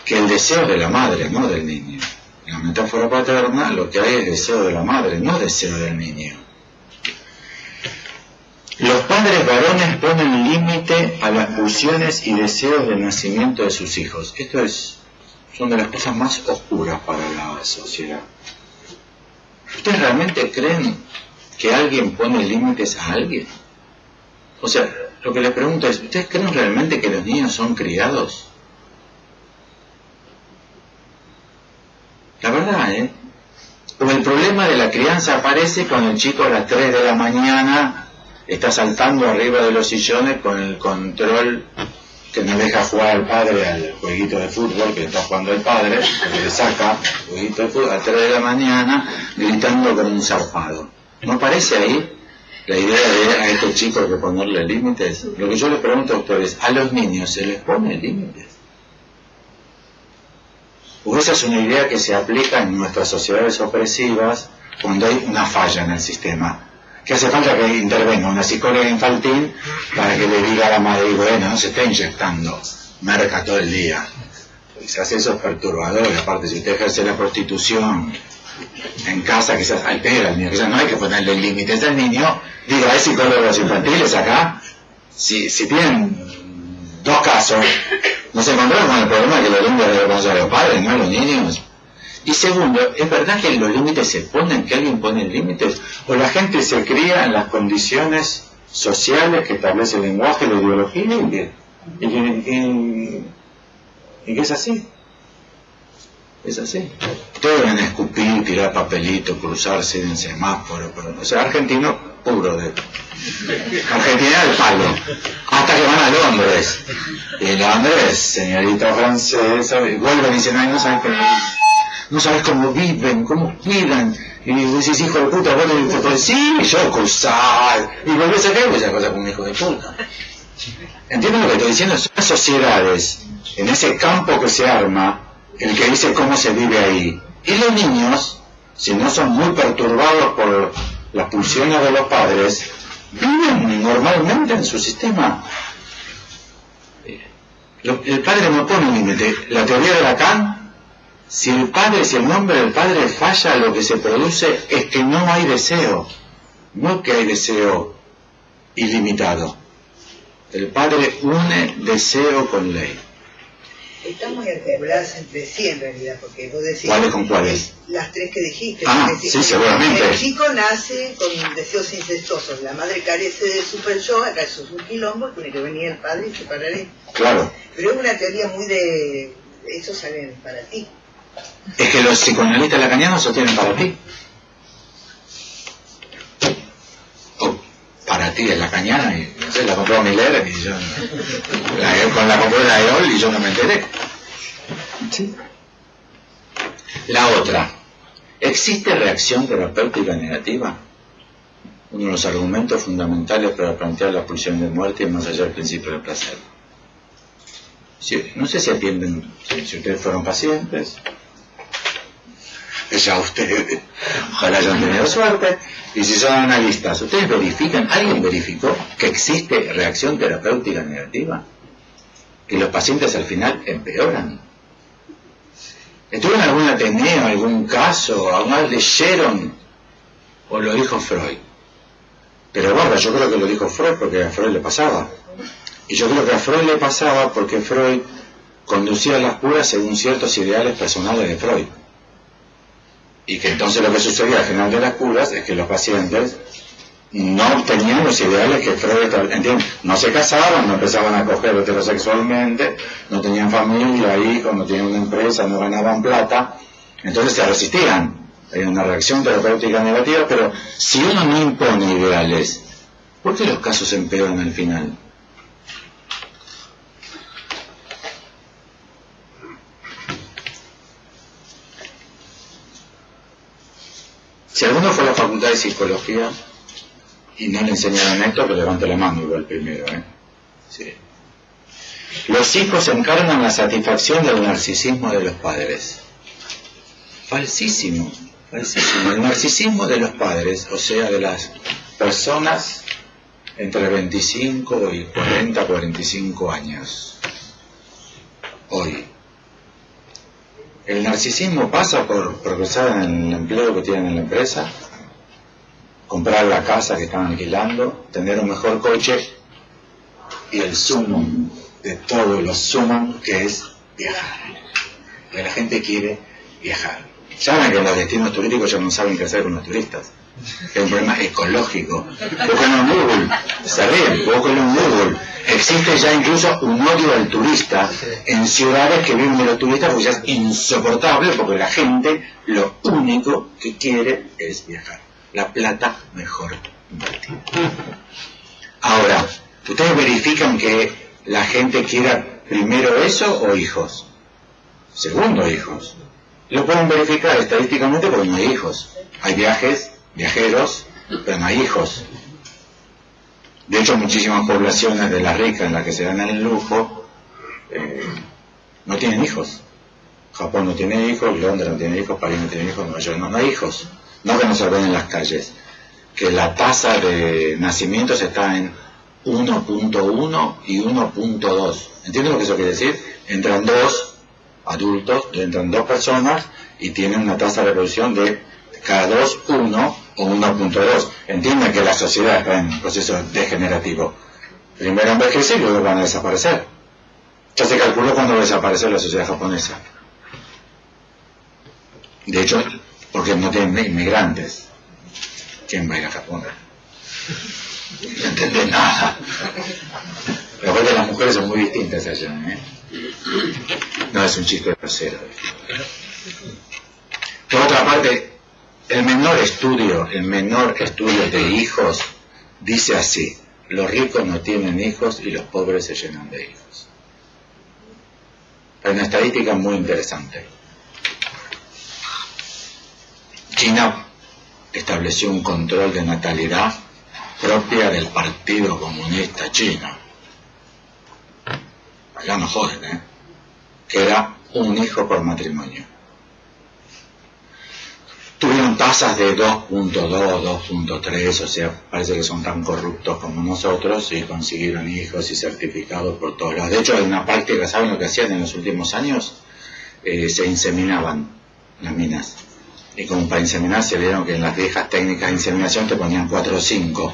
que el deseo de la madre, no del niño. En la metáfora paterna lo que hay es deseo de la madre, no deseo del niño. Los padres varones ponen límite a las pulsiones y deseos del nacimiento de sus hijos. Esto son de las cosas más oscuras para la sociedad. ¿Ustedes realmente creen que alguien pone límites a alguien? O sea, lo que les pregunto es, ¿ustedes creen realmente que los niños son criados? La verdad, O el problema de la crianza aparece cuando el chico a las 3 de la mañana está saltando arriba de los sillones con el control que no deja jugar al padre al jueguito de fútbol que está jugando el padre, que le saca el jueguito de fútbol a 3 de la mañana gritando con un zarpado. ¿No aparece ahí la idea de a estos chicos que ponerle límites? Lo que yo les pregunto a ustedes, ¿a los niños se les pone límites? O esa es una idea que se aplica en nuestras sociedades opresivas cuando hay una falla en el sistema, que hace falta que intervenga una psicóloga infantil para que le diga a la madre, bueno, no se está inyectando merca todo el día. Quizás eso es perturbador, y aparte si usted ejerce la prostitución en casa, quizás altera al niño, quizás no hay que ponerle límites al niño. Digo, hay psicólogos infantiles acá, si tienen 2 casos, nos encontramos con el problema de que los límites le ponen a los padres, no a los niños. Y segundo, ¿es verdad que los límites se ponen, que alguien pone límites? ¿O la gente se cría en las condiciones sociales que establece el lenguaje, la ideología, y que es así? Es así. Todos deben escupir, tirar papelito, cruzarse en semáforo. O sea, argentino puro de... Argentina del palo. Hasta que van a Londres. Y Londres, señorita francesa, vuelven y dicen, ay, no sabes cómo, no sabes cómo viven, cómo cuidan. Y decís, hijo de puta, vos le dices, sí, yo cruzar. Y volvés a caer, esa cosa con un hijo de puta. ¿Entienden lo que estoy diciendo? Son las sociedades, en ese campo que se arma, el que dice cómo se vive ahí. Y los niños, si no son muy perturbados por las pulsiones de los padres, viven normalmente en su sistema. El padre no pone límite. La teoría de Lacan, si el nombre del padre falla, lo que se produce es que no hay deseo. No que hay deseo ilimitado. El padre une deseo con ley. Están muy articuladas entre sí en realidad, porque vos decís... ¿Cuáles con cuáles? Las tres que dijiste. Ah, sí, seguramente. El chico nace con deseos incestuosos, la madre carece de super yo, acá eso es un quilombo, tiene que venir el padre y separar él. Claro. Pero es una teoría muy de... Eso sale para ti. Es que los psicoanalistas lacanianos sostienen para ti. Para ti es lacaniana y no sé, la compró Miller y yo con la compró la EOL y yo no me enteré. ¿Sí? La otra, ¿existe reacción terapéutica negativa? Uno de los argumentos fundamentales para plantear la pulsión de muerte es más allá del principio del placer. No sé si atienden, si ustedes fueron pacientes, ya ustedes, ojalá hayan tenido suerte, y si son analistas, ¿ustedes verifican, alguien verificó que existe reacción terapéutica negativa? Que los pacientes al final empeoran. ¿Estuvo en algún Ateneo, algún caso, alguna vez leyeron, o lo dijo Freud? Pero bueno, yo creo que lo dijo Freud porque a Freud le pasaba. Y yo creo que a Freud le pasaba porque Freud conducía las curas según ciertos ideales personales de Freud. Y que entonces lo que sucedía al final de las curas es que los pacientes no tenían los ideales que Freud, ¿entiendes? No se casaban, no empezaban a coger heterosexualmente, no tenían familia, hijos, no tenían una empresa, no ganaban plata, entonces se resistían. Hay una reacción terapéutica negativa, pero si uno no impone ideales, ¿por qué los casos empeoran al final? Si alguno fue a la Facultad de Psicología y no le enseñaron esto, que levante la mano igual primero, Sí. Los hijos encarnan la satisfacción del narcisismo de los padres. Falsísimo, falsísimo. El narcisismo de los padres, o sea, de las personas entre 25 y 40, 45 años. Hoy. El narcisismo pasa por progresar en el empleo que tienen en la empresa, comprar la casa que están alquilando, tener un mejor coche y el sumum de todo lo sumum que es viajar. Porque la gente quiere viajar. Saben que los destinos turísticos ya no saben qué hacer con los turistas. Es un problema ecológico. Búsquenlo en Google. Se ríen, búsquenlo en Google. Existe ya incluso un odio al turista en ciudades que viven de los turistas porque ya es insoportable porque la gente lo único que quiere es viajar. La plata mejor invertida. Ahora, ¿ustedes verifican que la gente quiera primero eso o hijos? Segundo, hijos. Lo pueden verificar estadísticamente porque no hay hijos. Hay viajeros, pero no hay hijos. De hecho, muchísimas poblaciones de las ricas en las que se dan el lujo no tienen hijos. Japón no tiene hijos, Londres no tiene hijos, París no tiene hijos, Nueva York no hay hijos. No que no se ven en las calles. Que la tasa de nacimientos está en 1.1 y 1.2. ¿Entienden lo que eso quiere decir? Entran dos adultos, entran dos personas y tienen una tasa de reproducción de cada dos, 1 o 1.2. Entienden que la sociedad está en proceso degenerativo. Primero envejece y luego van a desaparecer. Ya se calculó cuándo va a desaparecer la sociedad japonesa. De hecho, porque no tienen inmigrantes. ¿Quién va a ir a Japón? No entiende nada. Pero aparte las mujeres son muy distintas allá, No es un chiste grosero. Por otra parte, el menor estudio de hijos dice así: los ricos no tienen hijos y los pobres se llenan de hijos. Hay una estadística muy interesante. China estableció un control de natalidad propia del Partido Comunista Chino. Allá no joden, que era un hijo por matrimonio. Tuvieron tasas de 2.2, 2.3, o sea, parece que son tan corruptos como nosotros y consiguieron hijos y certificados por todos lados. De hecho, hay una práctica, ¿saben lo que hacían en los últimos años? Se inseminaban las minas. Y como para inseminar se vieron que en las viejas técnicas de inseminación te ponían 4 o 5.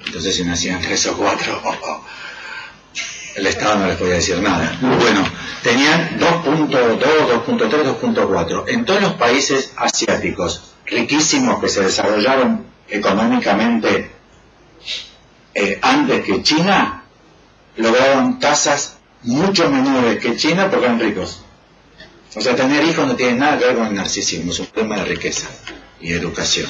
Entonces si nacían 3 o 4, el Estado no les podía decir nada. Bueno, tenían 2.2, 2.3, 2.4. En todos los países asiáticos riquísimos que se desarrollaron económicamente antes que China, lograron tasas mucho menores que China porque eran ricos. O sea, tener hijos no tiene nada que ver con el narcisismo, es un problema de riqueza y educación.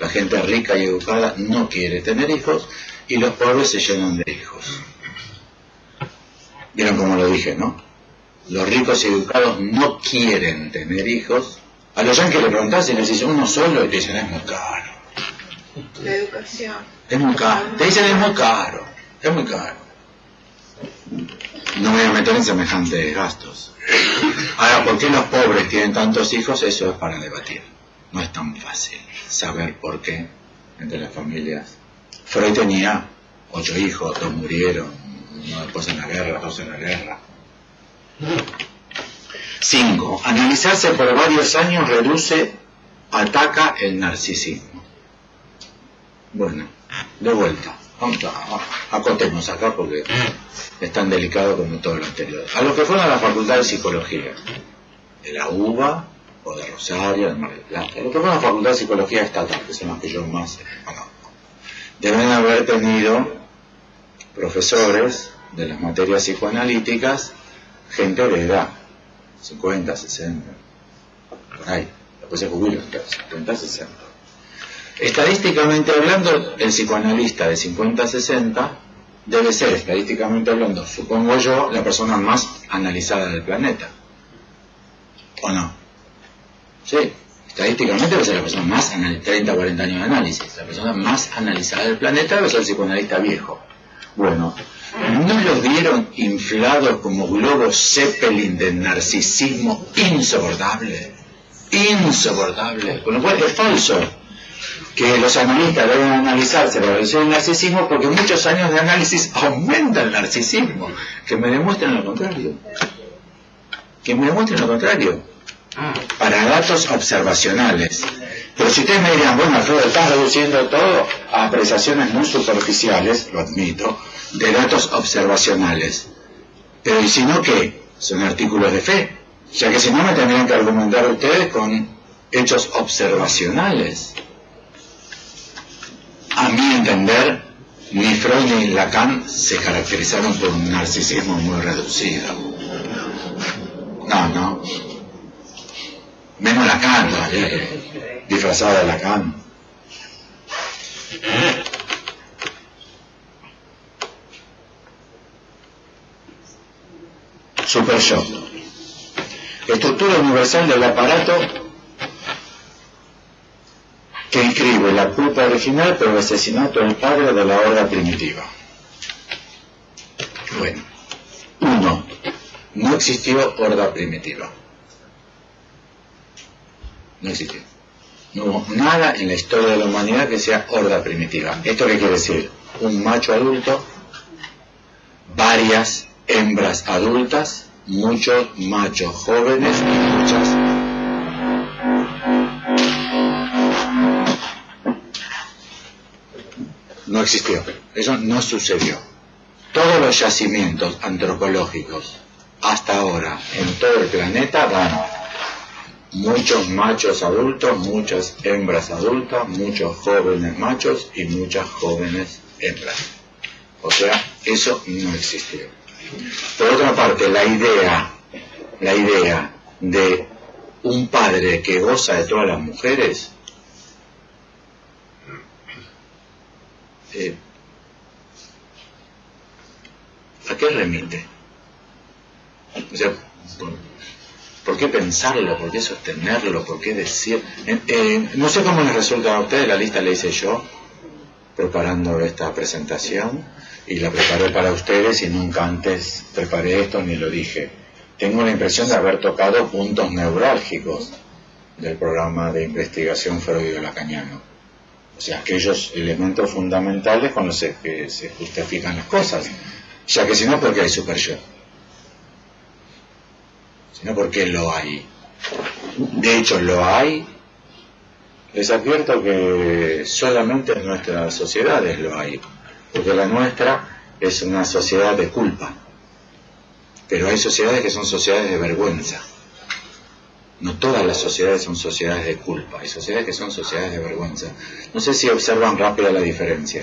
La gente rica y educada no quiere tener hijos y los pobres se llenan de hijos. ¿Vieron cómo lo dije, no? Los ricos y educados no quieren tener hijos. A los yanquis le preguntás y les dicen uno solo y te dicen es muy caro. La educación. Es muy caro. Te dicen es muy caro. Es muy caro. No me voy a meter en semejantes gastos. Ahora, ¿por qué los pobres tienen tantos hijos? Eso es para debatir. No es tan fácil saber por qué entre las familias. Freud tenía 8 hijos, 2 murieron, uno después en la guerra, 2 en la guerra. 5. Analizarse por varios años ataca el narcisismo. Bueno, de vuelta. Vamos a acotemos acá porque es tan delicado como todo lo anterior. A los que fueron a la Facultad de Psicología, de la UBA o de Rosario, de Mar del Plata, a los que fueron a la Facultad de Psicología Estatal, que son los que yo más conozco, deben haber tenido profesores de las materias psicoanalíticas, gente de edad, 50, 60, por ahí, después se jubilan, 50, 60. Estadísticamente hablando, el psicoanalista de 50 a 60 debe ser, estadísticamente hablando, supongo yo, la persona más analizada del planeta. ¿O no? Sí, estadísticamente debe ser la persona más, 30 40 años de análisis, la persona más analizada del planeta debe ser el psicoanalista viejo. Bueno, ¿no los vieron inflados como globos Zeppelin de narcisismo insoportable? Insoportable. Con lo cual es falso que los analistas deben analizarse la reducción del narcisismo porque muchos años de análisis aumentan el narcisismo. Que me demuestren lo contrario. Que me demuestren lo contrario. Para datos observacionales. Pero si ustedes me dirán, bueno, Alfredo, estás reduciendo todo a apreciaciones muy superficiales, lo admito, de datos observacionales. Pero ¿y si no qué? Son artículos de fe. Ya que si no me tendrían que argumentar ustedes con hechos observacionales. A mi entender, ni Freud ni Lacan se caracterizaron por un narcisismo muy reducido. No. Menos Lacan, disfrazado de Lacan. Super yo. Estructura universal del aparato que inscribe la culpa original por el asesinato del padre de la horda primitiva. Bueno, 1. No existió horda primitiva. No existió. No hubo nada en la historia de la humanidad que sea horda primitiva. ¿Esto qué quiere decir? Un macho adulto, varias hembras adultas, muchos machos jóvenes y muchas... No existió. Eso no sucedió. Todos los yacimientos antropológicos hasta ahora en todo el planeta dan muchos machos adultos, muchas hembras adultas, muchos jóvenes machos y muchas jóvenes hembras. O sea, eso no existió. Por otra parte, la idea de un padre que goza de todas las mujeres, ¿a qué remite? O sea, ¿por qué pensarlo? ¿Por qué sostenerlo? ¿Por qué decir? No sé cómo les resulta a ustedes, la lista la hice yo, preparando esta presentación, y la preparé para ustedes y nunca antes preparé esto ni lo dije. Tengo la impresión de haber tocado puntos neurálgicos del programa de investigación freudo-lacaniano. O sea, aquellos elementos fundamentales con los que se justifican las cosas. Ya que si no, ¿por qué hay super yo? Si no, ¿por qué lo hay? De hecho, lo hay. Les advierto que solamente en nuestras sociedades lo hay, porque la nuestra es una sociedad de culpa. Pero hay sociedades que son sociedades de vergüenza. No todas las sociedades son sociedades de culpa, hay sociedades que son sociedades de vergüenza. No sé si observan rápido la diferencia.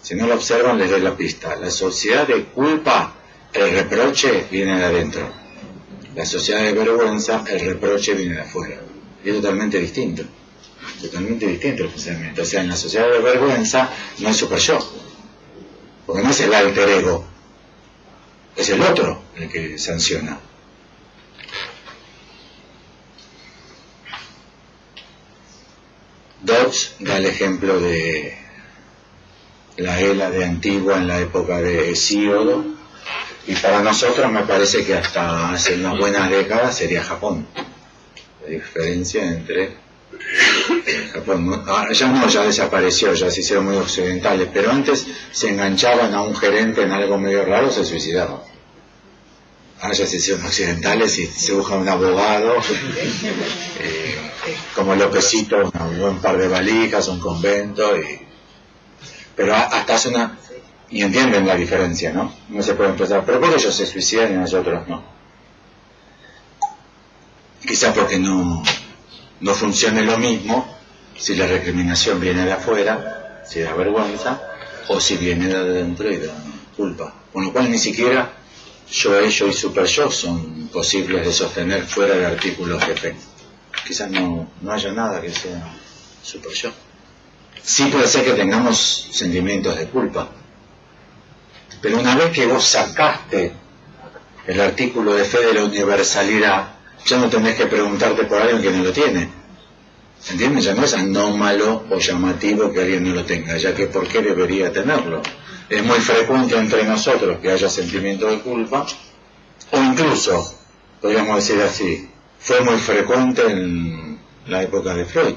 Si no la observan, les doy la pista. La sociedad de culpa, el reproche viene de adentro. La sociedad de vergüenza, el reproche viene de afuera. Y es totalmente distinto el pensamiento. O sea, en la sociedad de vergüenza no hay super yo, porque no es el alter ego, es el otro el que sanciona. Dodge da el ejemplo de la Hélade antigua en la época de Hesíodo, y para nosotros me parece que hasta hace unas buenas décadas sería Japón. La diferencia entre Japón, ya desapareció, ya se hicieron muy occidentales, pero antes se enganchaban a un gerente en algo medio raro, se suicidaban. Ahora ya se hicieron occidentales y se busca un abogado, como Lópezito, un buen par de valijas, un convento, pero hasta hace una... Y entienden la diferencia, ¿no? No se puede empezar, pero ¿por qué ellos se suicidan y nosotros no? Quizá porque no funcione lo mismo si la recriminación viene de afuera, si da vergüenza, o si viene de adentro y da culpa. Con lo cual ni siquiera yo, ello y super yo son posibles de sostener fuera de artículos de fe. Quizás no haya nada que sea super yo. Sí puede ser que tengamos sentimientos de culpa, pero una vez que vos sacaste el artículo de fe de la universalidad, ya no tenés que preguntarte por alguien que no lo tiene. ¿Entiendes? Ya no es anómalo o llamativo que alguien no lo tenga, ya que ¿por qué debería tenerlo? Es muy frecuente entre nosotros que haya sentimientos de culpa, o incluso, podríamos decir así, fue muy frecuente en la época de Freud.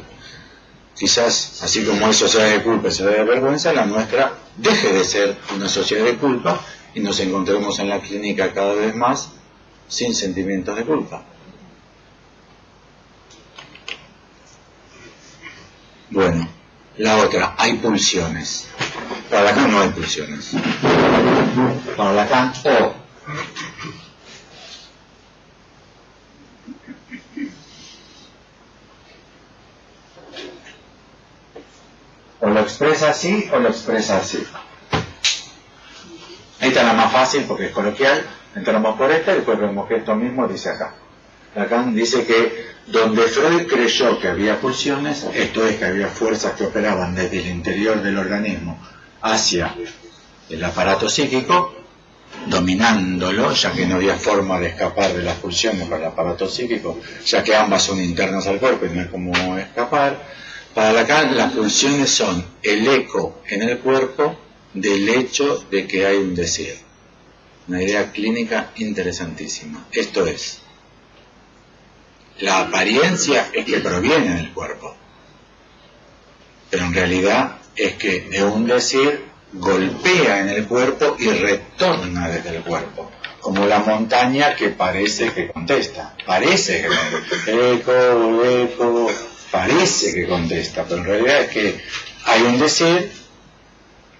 Quizás, así como hay sociedad de culpa y sociedad de vergüenza, la nuestra deje de ser una sociedad de culpa y nos encontremos en la clínica cada vez más sin sentimientos de culpa. Bueno, la otra, hay pulsiones. Para Lacan no hay pulsiones. Para Lacan, o lo expresa así o lo expresa así. Esta es la más fácil porque es coloquial. Entramos por esta y después vemos que esto mismo dice acá. Lacan dice que donde Freud creyó que había pulsiones, esto es que había fuerzas que operaban desde el interior del organismo hacia el aparato psíquico, dominándolo, ya que no había forma de escapar de las pulsiones para el aparato psíquico, ya que ambas son internas al cuerpo y no hay cómo escapar. Para Lacan, las pulsiones son el eco en el cuerpo del hecho de que hay un deseo. Una idea clínica interesantísima. Esto es, la apariencia es que proviene del cuerpo, pero en realidad es que de un decir golpea en el cuerpo y retorna desde el cuerpo, como la montaña que parece que contesta, parece que contesta, eco, parece que contesta, pero en realidad es que hay un decir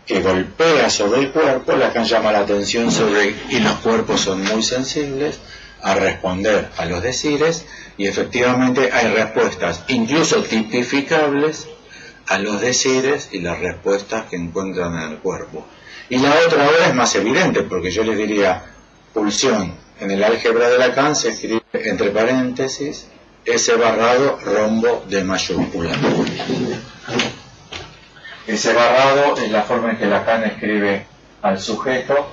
que golpea sobre el cuerpo. Lacan llama la atención sobre, y los cuerpos son muy sensibles a responder a los decires, y efectivamente hay respuestas, incluso tipificables, a los decires y las respuestas que encuentran en el cuerpo. Y la otra ahora es más evidente, porque yo les diría, pulsión en el álgebra de Lacan se escribe entre paréntesis S barrado, rombo de mayúscula. S barrado es la forma en que Lacan escribe al sujeto,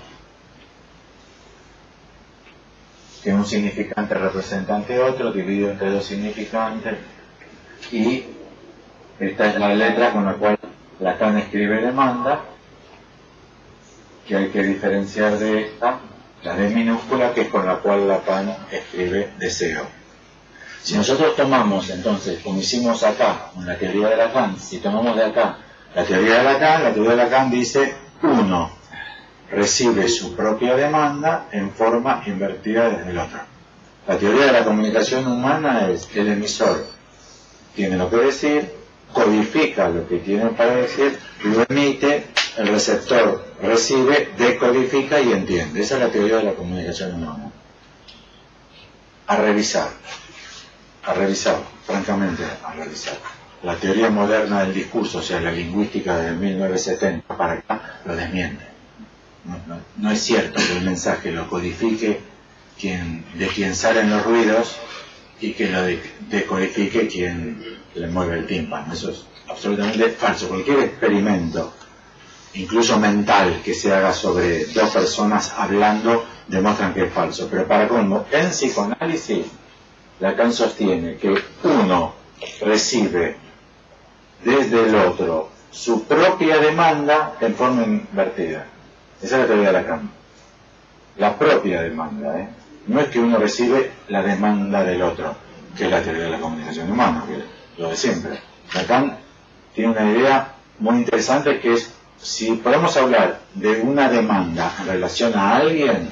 que es un significante representante otro, dividido entre dos significantes, y esta es la letra con la cual Lacan escribe demanda, que hay que diferenciar de esta, la D minúscula, que es con la cual Lacan escribe deseo. Si nosotros tomamos entonces, como hicimos acá, con la teoría de Lacan, si tomamos de acá la teoría de Lacan dice, uno recibe su propia demanda en forma invertida desde el otro. La teoría de la comunicación humana es que el emisor tiene lo que decir, codifica lo que tiene para decir, lo emite, el receptor recibe, decodifica y entiende. Esa es la teoría de la comunicación humana. A revisar, francamente, a revisar. La teoría moderna del discurso, o sea, la lingüística de 1970 para acá, lo desmiente. No es cierto que el mensaje lo codifique de quien salen los ruidos y que lo decodifique quien le mueve el tímpano. Eso es absolutamente falso. Cualquier experimento, incluso mental, que se haga sobre dos personas hablando, demuestran que es falso. Pero para colmo, en psicoanálisis, Lacan sostiene que uno recibe desde el otro su propia demanda en forma invertida. Esa es la teoría de Lacan. La propia demanda, No es que uno recibe la demanda del otro, que es la teoría de la comunicación humana, que es lo de siempre. Lacan tiene una idea muy interesante que es, si podemos hablar de una demanda en relación a alguien,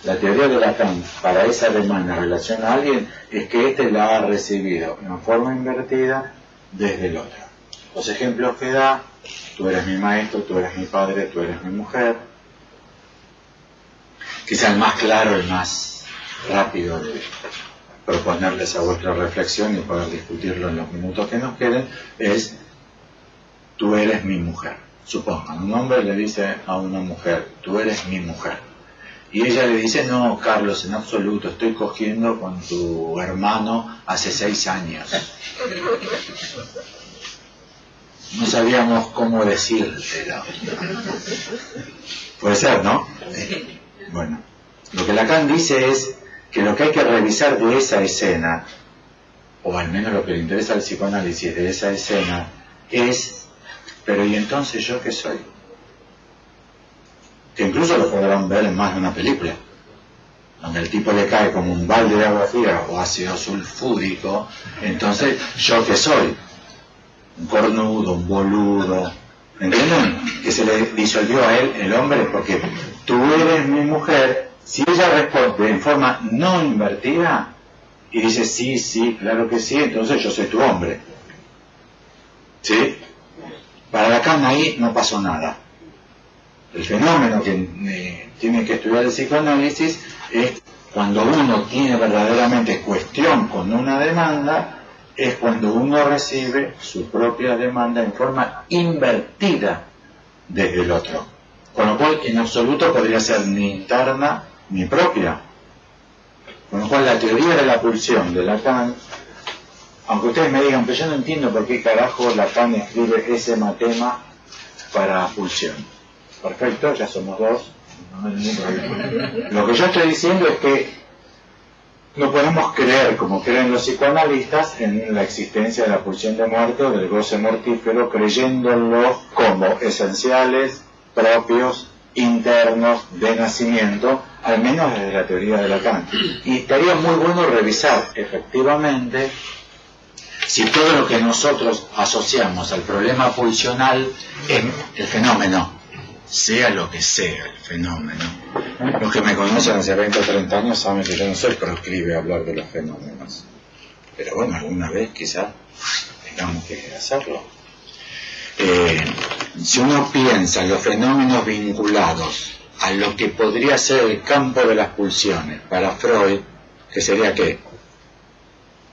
la teoría de Lacan para esa demanda en relación a alguien es que éste la ha recibido en forma invertida desde el otro. Los ejemplos que da, tú eres mi maestro, tú eres mi padre, tú eres mi mujer, quizá el más claro, el más rápido de proponerles a vuestra reflexión y poder discutirlo en los minutos que nos queden, es tú eres mi mujer. Supongan, un hombre le dice a una mujer, tú eres mi mujer. Y ella le dice, no, Carlos, en absoluto, estoy cogiendo con tu hermano hace 6 años. No sabíamos cómo decírtelo. Puede ser, ¿no? Bueno, lo que Lacan dice es que lo que hay que revisar de esa escena, o al menos lo que le interesa al psicoanálisis de esa escena, es, pero ¿y entonces yo qué soy? Que incluso lo podrán ver en más de una película, donde el tipo le cae como un balde de agua fría o ácido sulfúrico. Entonces, ¿yo qué soy? Un cornudo, un boludo, ¿entienden? Que se le disolvió a él el hombre, porque tú eres mi mujer. Si ella responde en forma no invertida y dice sí, sí, claro que sí, entonces yo soy tu hombre. ¿Sí? Para Lacan ahí no pasó nada. El fenómeno que tiene que estudiar el psicoanálisis es cuando uno tiene verdaderamente cuestión con una demanda, es cuando uno recibe su propia demanda en forma invertida desde el otro. Con lo cual, en absoluto podría ser ni interna ni propia. Con lo cual, la teoría de la pulsión de Lacan, aunque ustedes me digan, pero yo no entiendo por qué carajo Lacan escribe ese matema para pulsión. Perfecto, ya somos dos, no hay ningún problema. Lo que yo estoy diciendo es que no podemos creer, como creen los psicoanalistas, en la existencia de la pulsión de muerte o del goce mortífero, creyéndolos como esenciales, propios, internos, de nacimiento, al menos desde la teoría de Lacan. Y estaría muy bueno revisar, efectivamente, si todo lo que nosotros asociamos al problema pulsional es el fenómeno, sea lo que sea el fenómeno. Los que me conocen hace 20 o 30 años saben que yo no soy proclive a hablar de los fenómenos. Pero bueno, alguna vez quizás tengamos que hacerlo. Si uno piensa en los fenómenos vinculados a lo que podría ser el campo de las pulsiones para Freud, que sería ¿qué?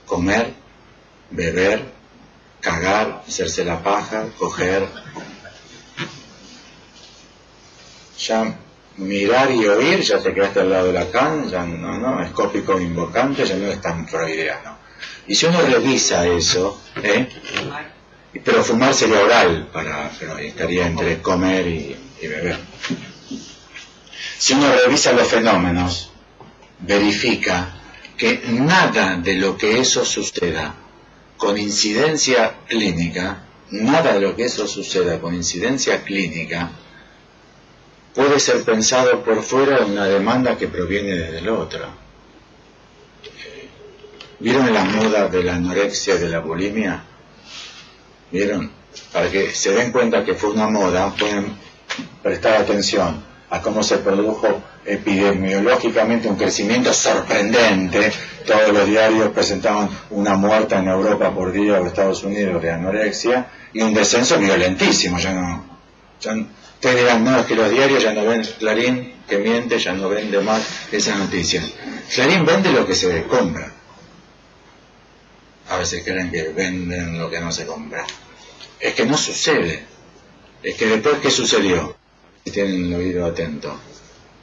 Comer, beber, cagar, hacerse la paja, coger. Ya mirar y oír, ya te quedaste al lado de Lacan, ya no, escópico invocante, ya no es tan freudiano. Y si uno revisa eso, pero fumar sería oral, pero estaría entre comer y beber. Si uno revisa los fenómenos, verifica que nada de lo que eso suceda con incidencia clínica, puede ser pensado por fuera de una demanda que proviene desde el otro. ¿Vieron la moda de la anorexia y de la bulimia? ¿Vieron? Para que se den cuenta que fue una moda, pueden prestar atención a cómo se produjo epidemiológicamente un crecimiento sorprendente. Todos los diarios presentaban una muerta en Europa por día o Estados Unidos de anorexia y un descenso violentísimo. Ustedes dirán, no, es que los diarios ya no ven Clarín, que miente, ya no vende más esa noticia. Clarín vende lo que se compra. A veces creen que venden lo que no se compra. Es que no sucede. Es que después, ¿qué sucedió? Si tienen el oído atento.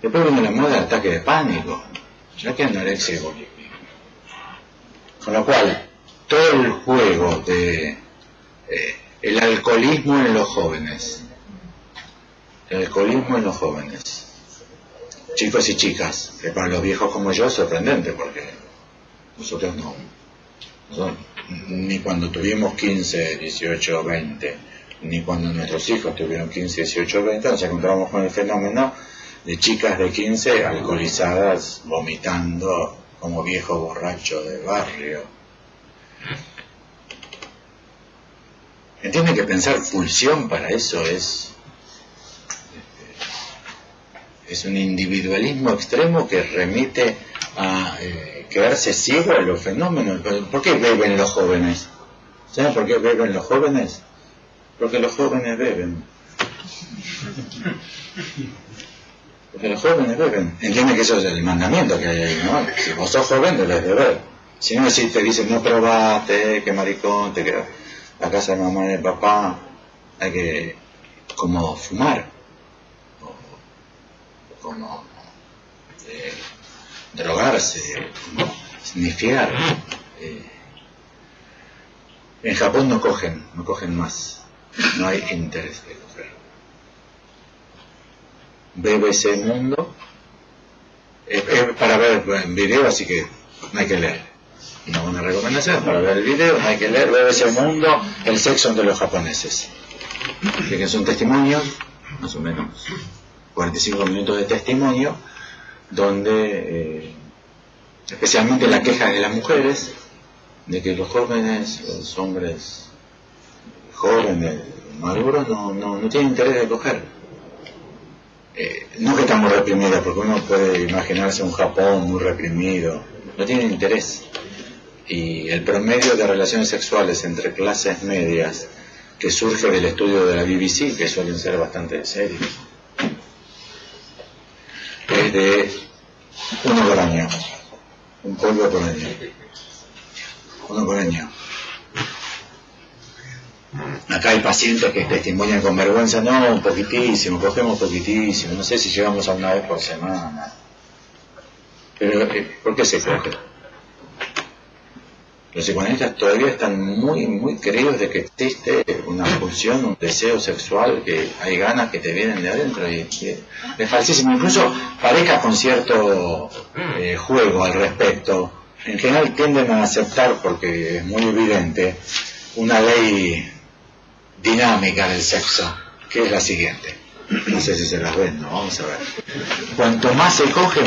Después viene la moda del ataque de pánico. Ya que anorexia y bulimia. Con lo cual, todo el juego de el alcoholismo en los jóvenes. El alcoholismo en los jóvenes. Chicos y chicas, que para los viejos como yo es sorprendente, porque nosotros no. Ni cuando tuvimos 15, 18, 20, ni cuando nuestros hijos tuvieron 15, 18, 20, nos encontramos con el fenómeno de chicas de 15 alcoholizadas, vomitando como viejo borracho de barrio. ¿Entienden que pensar pulsión para eso es un individualismo extremo que remite a quedarse ciego a los fenómenos? ¿Por qué beben los jóvenes? ¿Saben por qué beben los jóvenes? Porque los jóvenes beben. Porque los jóvenes beben. Entienden que eso es el mandamiento que hay ahí, ¿no? Si vos sos joven, debes beber. Si no, si te dicen, no probaste, qué maricón, te quedas a casa de mamá y de papá, hay que como fumar, o como drogarse, como snifear. En Japón no cogen más, no hay interés de coger. BBC Mundo, para ver en video, así que no hay que leer. Una buena recomendación para ver el video, no hay que leer. BBC Mundo, el sexo de los japoneses. Que son testimonios, más o menos 45 minutos de testimonio, donde especialmente la queja de las mujeres, de que los jóvenes, los hombres jóvenes, maduros, no tienen interés de coger. No que estamos reprimidos, porque uno puede imaginarse un Japón muy reprimido, no tienen interés. Y el promedio de relaciones sexuales entre clases medias, que surge del estudio de la BBC, que suelen ser bastante serios, es de 1 por año, un polvo por año, 1 por año. Acá hay pacientes que testimonian con vergüenza, no, un poquitísimo, cogemos poquitísimo, no sé si llegamos a 1 vez por semana. Pero, ¿por qué se coge? Los psicoanalistas todavía están muy creídos de que existe una pulsión, un deseo sexual, que hay ganas que te vienen de adentro, y es falsísimo. Incluso parejas con cierto juego al respecto, en general tienden a aceptar, porque es muy evidente, una ley dinámica del sexo, que es la siguiente. No sé si se las ven, ¿no? Vamos a ver. Cuanto más se coge,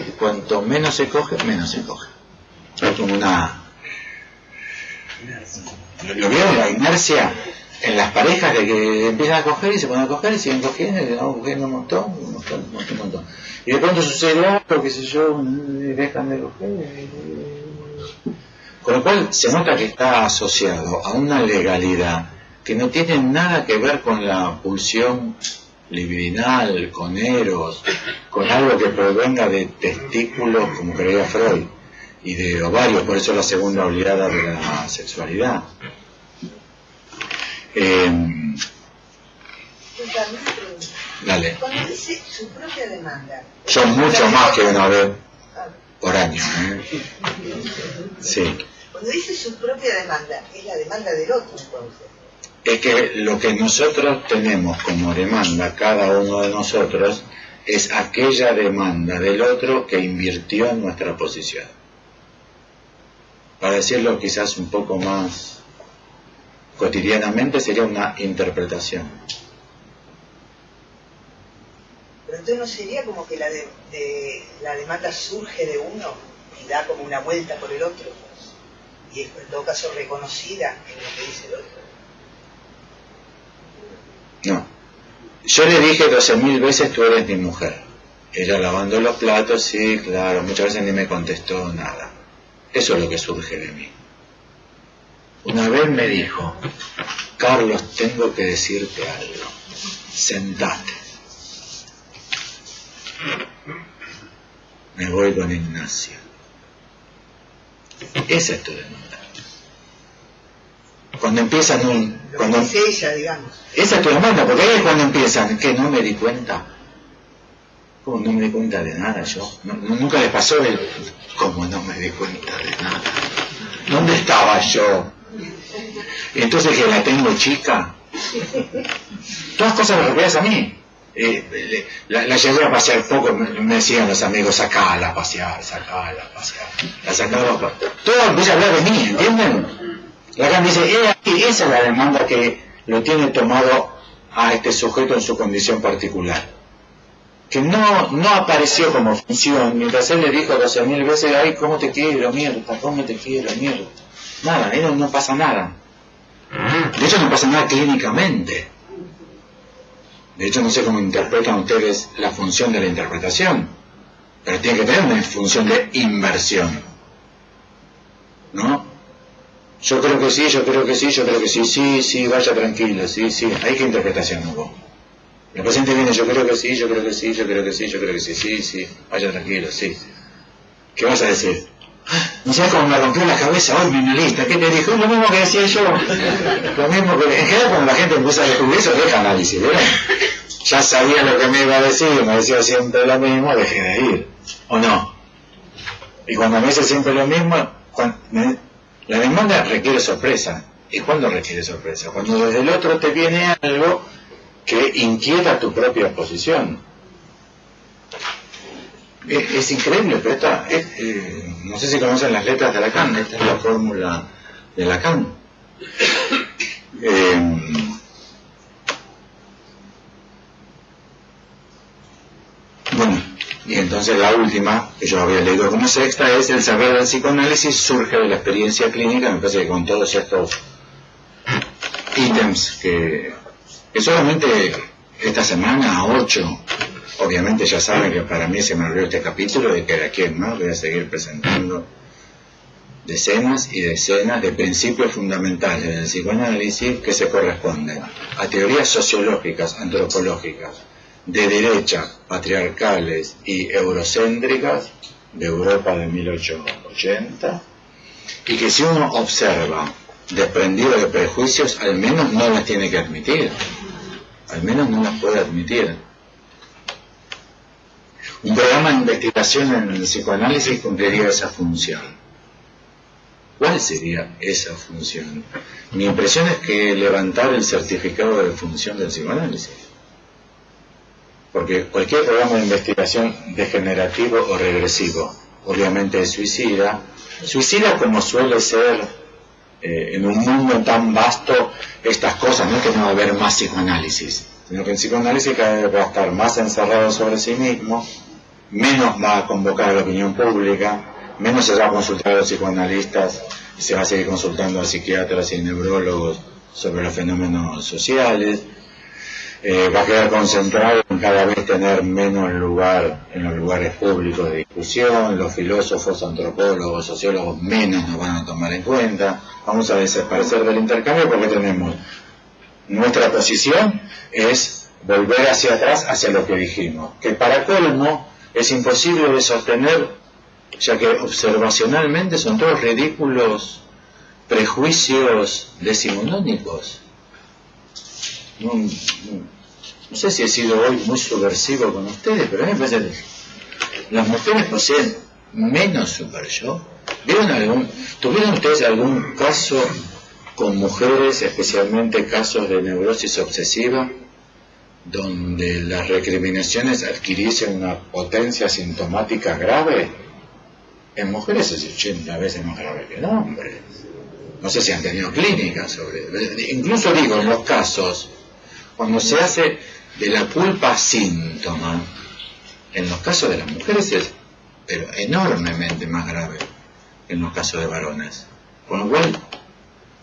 y cuanto menos se coge, menos se coge. Es como una... ¿Lo vieron? La inercia en las parejas de que empiezan a coger y se ponen a coger y siguen cogiendo y vamos cogiendo un montón. Y de pronto sucede algo, qué sé yo, y dejan de coger. Con lo cual se nota que está asociado a una legalidad que no tiene nada que ver con la pulsión libidinal, con eros, con algo que provenga de testículos, como creía Freud, y de ovarios, por eso la segunda oleada de la sexualidad. Dale. Cuando dice su propia demanda, Son mucho más que 1 vez por año. Sí. O Cuando dice su propia demanda, es la demanda del otro, entonces. Es que lo que nosotros tenemos como demanda, cada uno de nosotros, es aquella demanda del otro que invirtió en nuestra posición. Para decirlo quizás un poco más cotidianamente, sería una interpretación. Pero entonces no sería como que la demanda surge de uno y da como una vuelta por el otro, y es en todo caso reconocida en lo que dice el otro. No. Yo le dije 12.000 veces, tú eres mi mujer. Ella lavando los platos, sí, claro, muchas veces ni me contestó nada. Eso es lo que surge de mí. Una vez me dijo, Carlos, tengo que decirte algo. Sentate. Me voy con Ignacio. Esa es tu demanda. Cuando empiezan Lo que dice ella, digamos. Esa es tu demanda, porque ahí es cuando empiezan, que no me di cuenta. ¿Cómo no me di cuenta de nada yo? Nunca le pasó ¿cómo no me di cuenta de nada? ¿Dónde estaba yo? Y entonces que la tengo chica. Todas cosas referidas a mí. La llevé a pasear poco, me decían los amigos, sacala a pasear. La sacaba a pasear. Todo empieza a hablar de mí, ¿entienden? La acá me dice, esa es la demanda que lo tiene tomado a este sujeto en su condición particular. Que no apareció como función, mientras él le dijo 12.000 veces, ay, cómo te quiero, mierda, cómo te quiero, mierda. Nada, ahí no pasa nada. De hecho no pasa nada clínicamente. De hecho no sé cómo interpretan ustedes la función de la interpretación, pero tiene que tener una función de inversión. ¿No? Yo creo que sí, sí, vaya tranquilo, sí. ¿Ahí qué interpretación hubo? El paciente viene, yo creo que sí, sí, vaya tranquilo, sí. ¿Qué vas a decir? No sabes cómo me rompió la cabeza hoy mi analista, ¿qué te dijo? Lo mismo que decía yo. Lo mismo que, en general cuando la gente empieza a descubrir eso, deja análisis, ¿verdad? Ya sabía lo que me iba a decir, me decía siempre lo mismo, dejé de ir. ¿O no? Y cuando me dice siempre lo mismo, la demanda requiere sorpresa. ¿Y cuándo requiere sorpresa? Cuando desde el otro te viene algo que inquieta tu propia posición. Es increíble, pero no sé si conocen las letras de Lacan, esta es la fórmula de Lacan. Bueno, y entonces la última, que yo había leído como sexta, es el saber del psicoanálisis surge de la experiencia clínica. Me parece que con todos estos ítems que solamente esta semana, 8, obviamente ya saben que para mí se me abrió este capítulo de que de aquí en más voy a seguir presentando decenas y decenas de principios fundamentales del psicoanálisis que se corresponden a teorías sociológicas, antropológicas, de derecha, patriarcales y eurocéntricas de Europa de 1880, y que si uno observa desprendido de prejuicios, al menos no las tiene que admitir. Al menos no las puede admitir. Un programa de investigación en el psicoanálisis cumpliría esa función. ¿Cuál sería esa función? Mi impresión es que levantar el certificado de función del psicoanálisis. Porque cualquier programa de investigación degenerativo o regresivo, obviamente es suicida como suele ser en un mundo tan vasto estas cosas. No es que no va a haber más psicoanálisis, sino que el psicoanálisis cada vez va a estar más encerrado sobre sí mismo, menos va a convocar a la opinión pública, menos se va a consultar a los psicoanalistas y se va a seguir consultando a psiquiatras y neurólogos sobre los fenómenos sociales. Va a quedar concentrado en cada vez tener menos lugar en los lugares públicos de discusión. Los filósofos, antropólogos, sociólogos menos nos van a tomar en cuenta. Vamos a desaparecer del intercambio porque tenemos nuestra posición es volver hacia atrás, hacia lo que dijimos, que para colmo es imposible de sostener, ya que observacionalmente son todos ridículos prejuicios decimonónicos. No sé si he sido hoy muy subversivo con ustedes, pero a mí me parece que las mujeres poseen menos super yo ¿Tuvieron ustedes algún caso con mujeres, especialmente casos de neurosis obsesiva, donde las recriminaciones adquiriesen una potencia sintomática grave? En mujeres es 80 veces más grave que en hombres. No sé si han tenido clínicas sobre... Incluso digo, en los casos, cuando se hace de la culpa síntoma, en los casos de las mujeres es pero enormemente más grave que en los casos de varones. Con lo cual,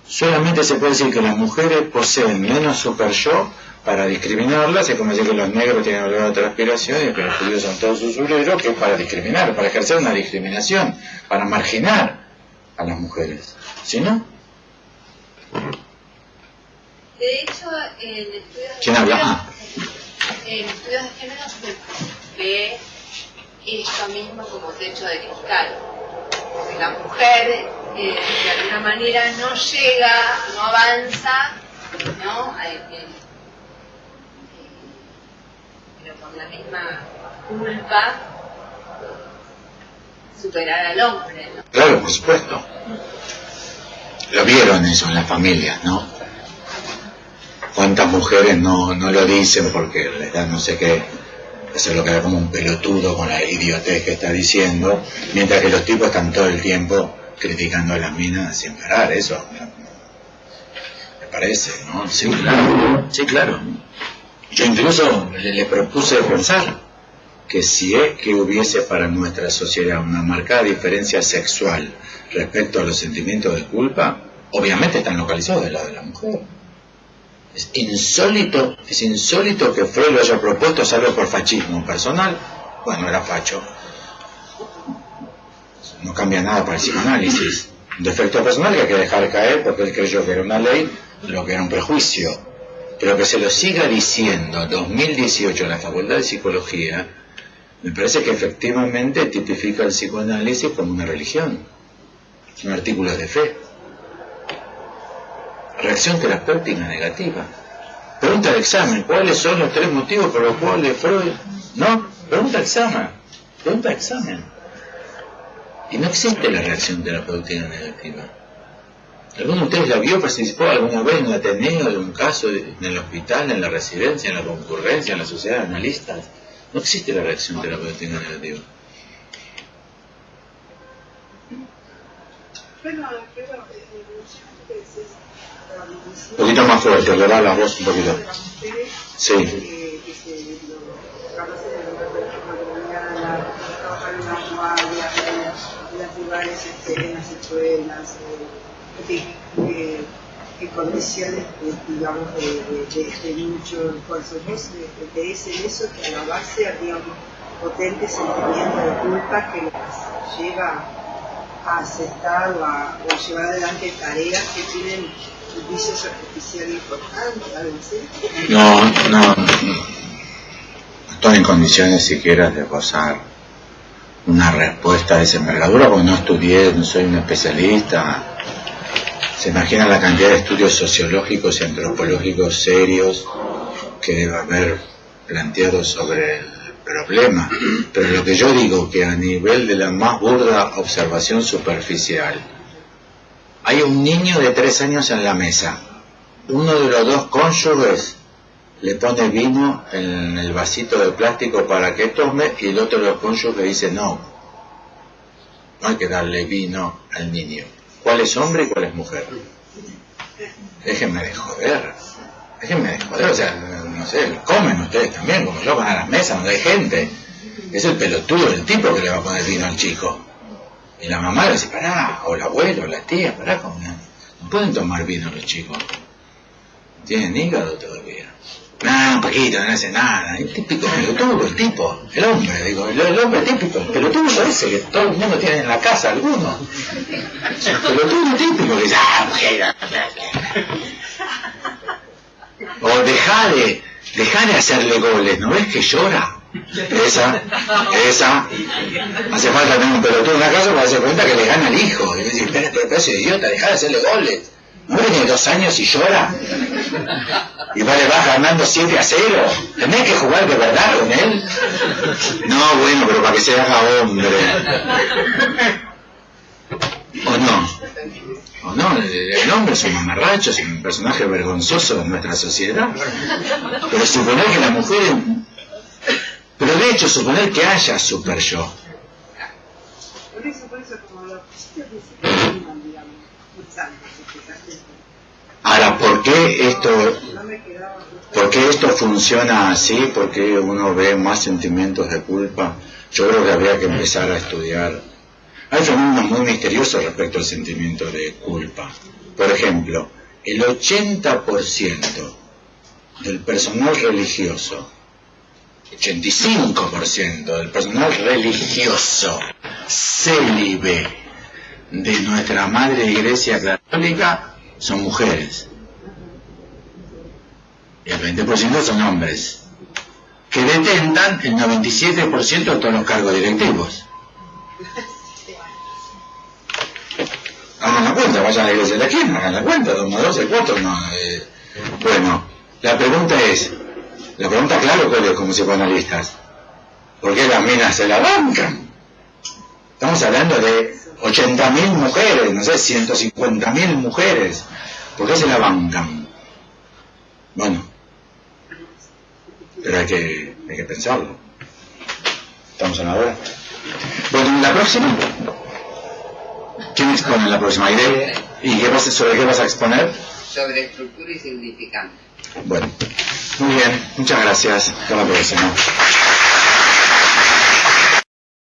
solamente se puede decir que las mujeres poseen menos super yo para discriminarlas. Es como decir que los negros tienen olor a transpiración y que los judíos son todos usureros, que es para discriminar, para ejercer una discriminación, para marginar a las mujeres. ¿Sí, no? De hecho, en estudios de ¿Quién habla? En estudios de género se ve esto mismo como techo de cristal. Porque la mujer, de alguna manera, no llega, no avanza, ¿no? Pero por la misma culpa, superar al hombre, ¿no? Claro, por supuesto. Lo vieron eso en las familias, ¿no? ¿Cuántas mujeres no lo dicen porque les dan no sé qué, eso es lo que da como un pelotudo con la idiotez que está diciendo, mientras que los tipos están todo el tiempo criticando a las minas sin parar? Eso me parece, ¿no? Sí, claro. Sí, claro. Yo incluso le propuse pensar que si es que hubiese para nuestra sociedad una marcada diferencia sexual respecto a los sentimientos de culpa, obviamente están localizados del lado de la mujer. Es insólito que Freud lo haya propuesto, salvo por fascismo personal. Bueno, era facho. No cambia nada para el psicoanálisis. Un defecto personal que hay que dejar caer porque él creyó que era una ley, lo que era un prejuicio. Pero que se lo siga diciendo 2018 en la Facultad de Psicología, me parece que efectivamente tipifica el psicoanálisis como una religión. Son artículos de fe. Reacción terapéutica negativa. Pregunta de examen: ¿cuáles son los 3 motivos por los cuales Freud? No, pregunta de examen. Pregunta de examen. Y no existe la reacción terapéutica negativa. ¿Alguno de ustedes la vio? ¿Participó alguna vez en un Ateneo de un caso en el hospital, en la residencia, en la concurrencia, en la sociedad de analistas? No existe la reacción terapéutica negativa. Un poquito más fuerte, ¿verdad? La voz un poquito. Sí. Que se trabajar en las guardias, en las lugares, en las escuelas, en fin, en condiciones, digamos, de mucho esfuerzo. ¿Vos crees en eso, que a la base había un potente sentimiento de culpa que los lleva a aceptar o llevar adelante tareas que tienen vicios artificiales importantes, algo así? No estoy en condiciones siquiera de gozar una respuesta de esa envergadura, porque no estudié, no soy un especialista. Se imagina la cantidad de estudios sociológicos y antropológicos serios que debe haber planteado sobre el problema. Pero lo que yo digo, que a nivel de la más burda observación superficial, hay un niño de 3 años en la mesa. Uno de los 2 cónyuges le pone vino en el vasito de plástico para que tome, y el otro de los cónyuges dice no hay que darle vino al niño. ¿Cuál es hombre y cuál es mujer? Déjenme de joder, o sea, no sé, comen ustedes también, como yo, van a las mesas donde hay gente. Es el pelotudo del tipo que le va a poner vino al chico. Y la mamá le dice, pará, o el abuelo, o la tía, pará, no pueden tomar vino los chicos. ¿Tienen hígado todavía? Un poquito, no hace nada. El típico pelotudo, el tipo, el hombre, digo, el hombre típico, el pelotudo ese que todo el mundo tiene en la casa, algunos. El pelotudo típico que dice, mujer. O dejá de hacerle goles, ¿no ves que llora? Esa, hace falta tener un pelotudo en la casa para darse cuenta que le gana al hijo. Y me dice, pero ese idiota, dejá de hacerle goles. ¿No ves que tiene 2 años y llora? Y le vas ganando 7-0. ¿Tenés que jugar de verdad con él? No, bueno, pero para que se haga hombre. ¿O no? El hombre es un mamarracho, es un personaje vergonzoso de nuestra sociedad. Pero suponer que la mujer... Pero de hecho, suponer que haya super yo. Por eso, como los principios de ese digamos, Ahora, ¿por qué esto funciona así? ¿Por qué uno ve más sentimientos de culpa? Yo creo que habría que empezar a estudiar. Hay fenómenos muy misteriosos respecto al sentimiento de culpa. Por ejemplo, el 80% del personal religioso, 85% del personal religioso célibe de nuestra madre iglesia católica son mujeres. Y el 20% son hombres, que detentan el 97% de todos los cargos directivos. Hagan la cuenta, vayan a la iglesia de la esquina, hagan la cuenta, 2 más 2 es 4, no. Bueno, la pregunta claro que es como psicoanalistas, ¿por qué las minas se la bancan? Estamos hablando de 80.000 mujeres, no sé, 150.000 mujeres, ¿por qué se la bancan? Bueno, pero hay que pensarlo. ¿Estamos en la hora? Bueno, la próxima. ¿Quién expone en la próxima? ¿Irene? ¿Y sobre qué vas a exponer? Sobre estructura y significante. Bueno, muy bien, muchas gracias. Hasta la próxima.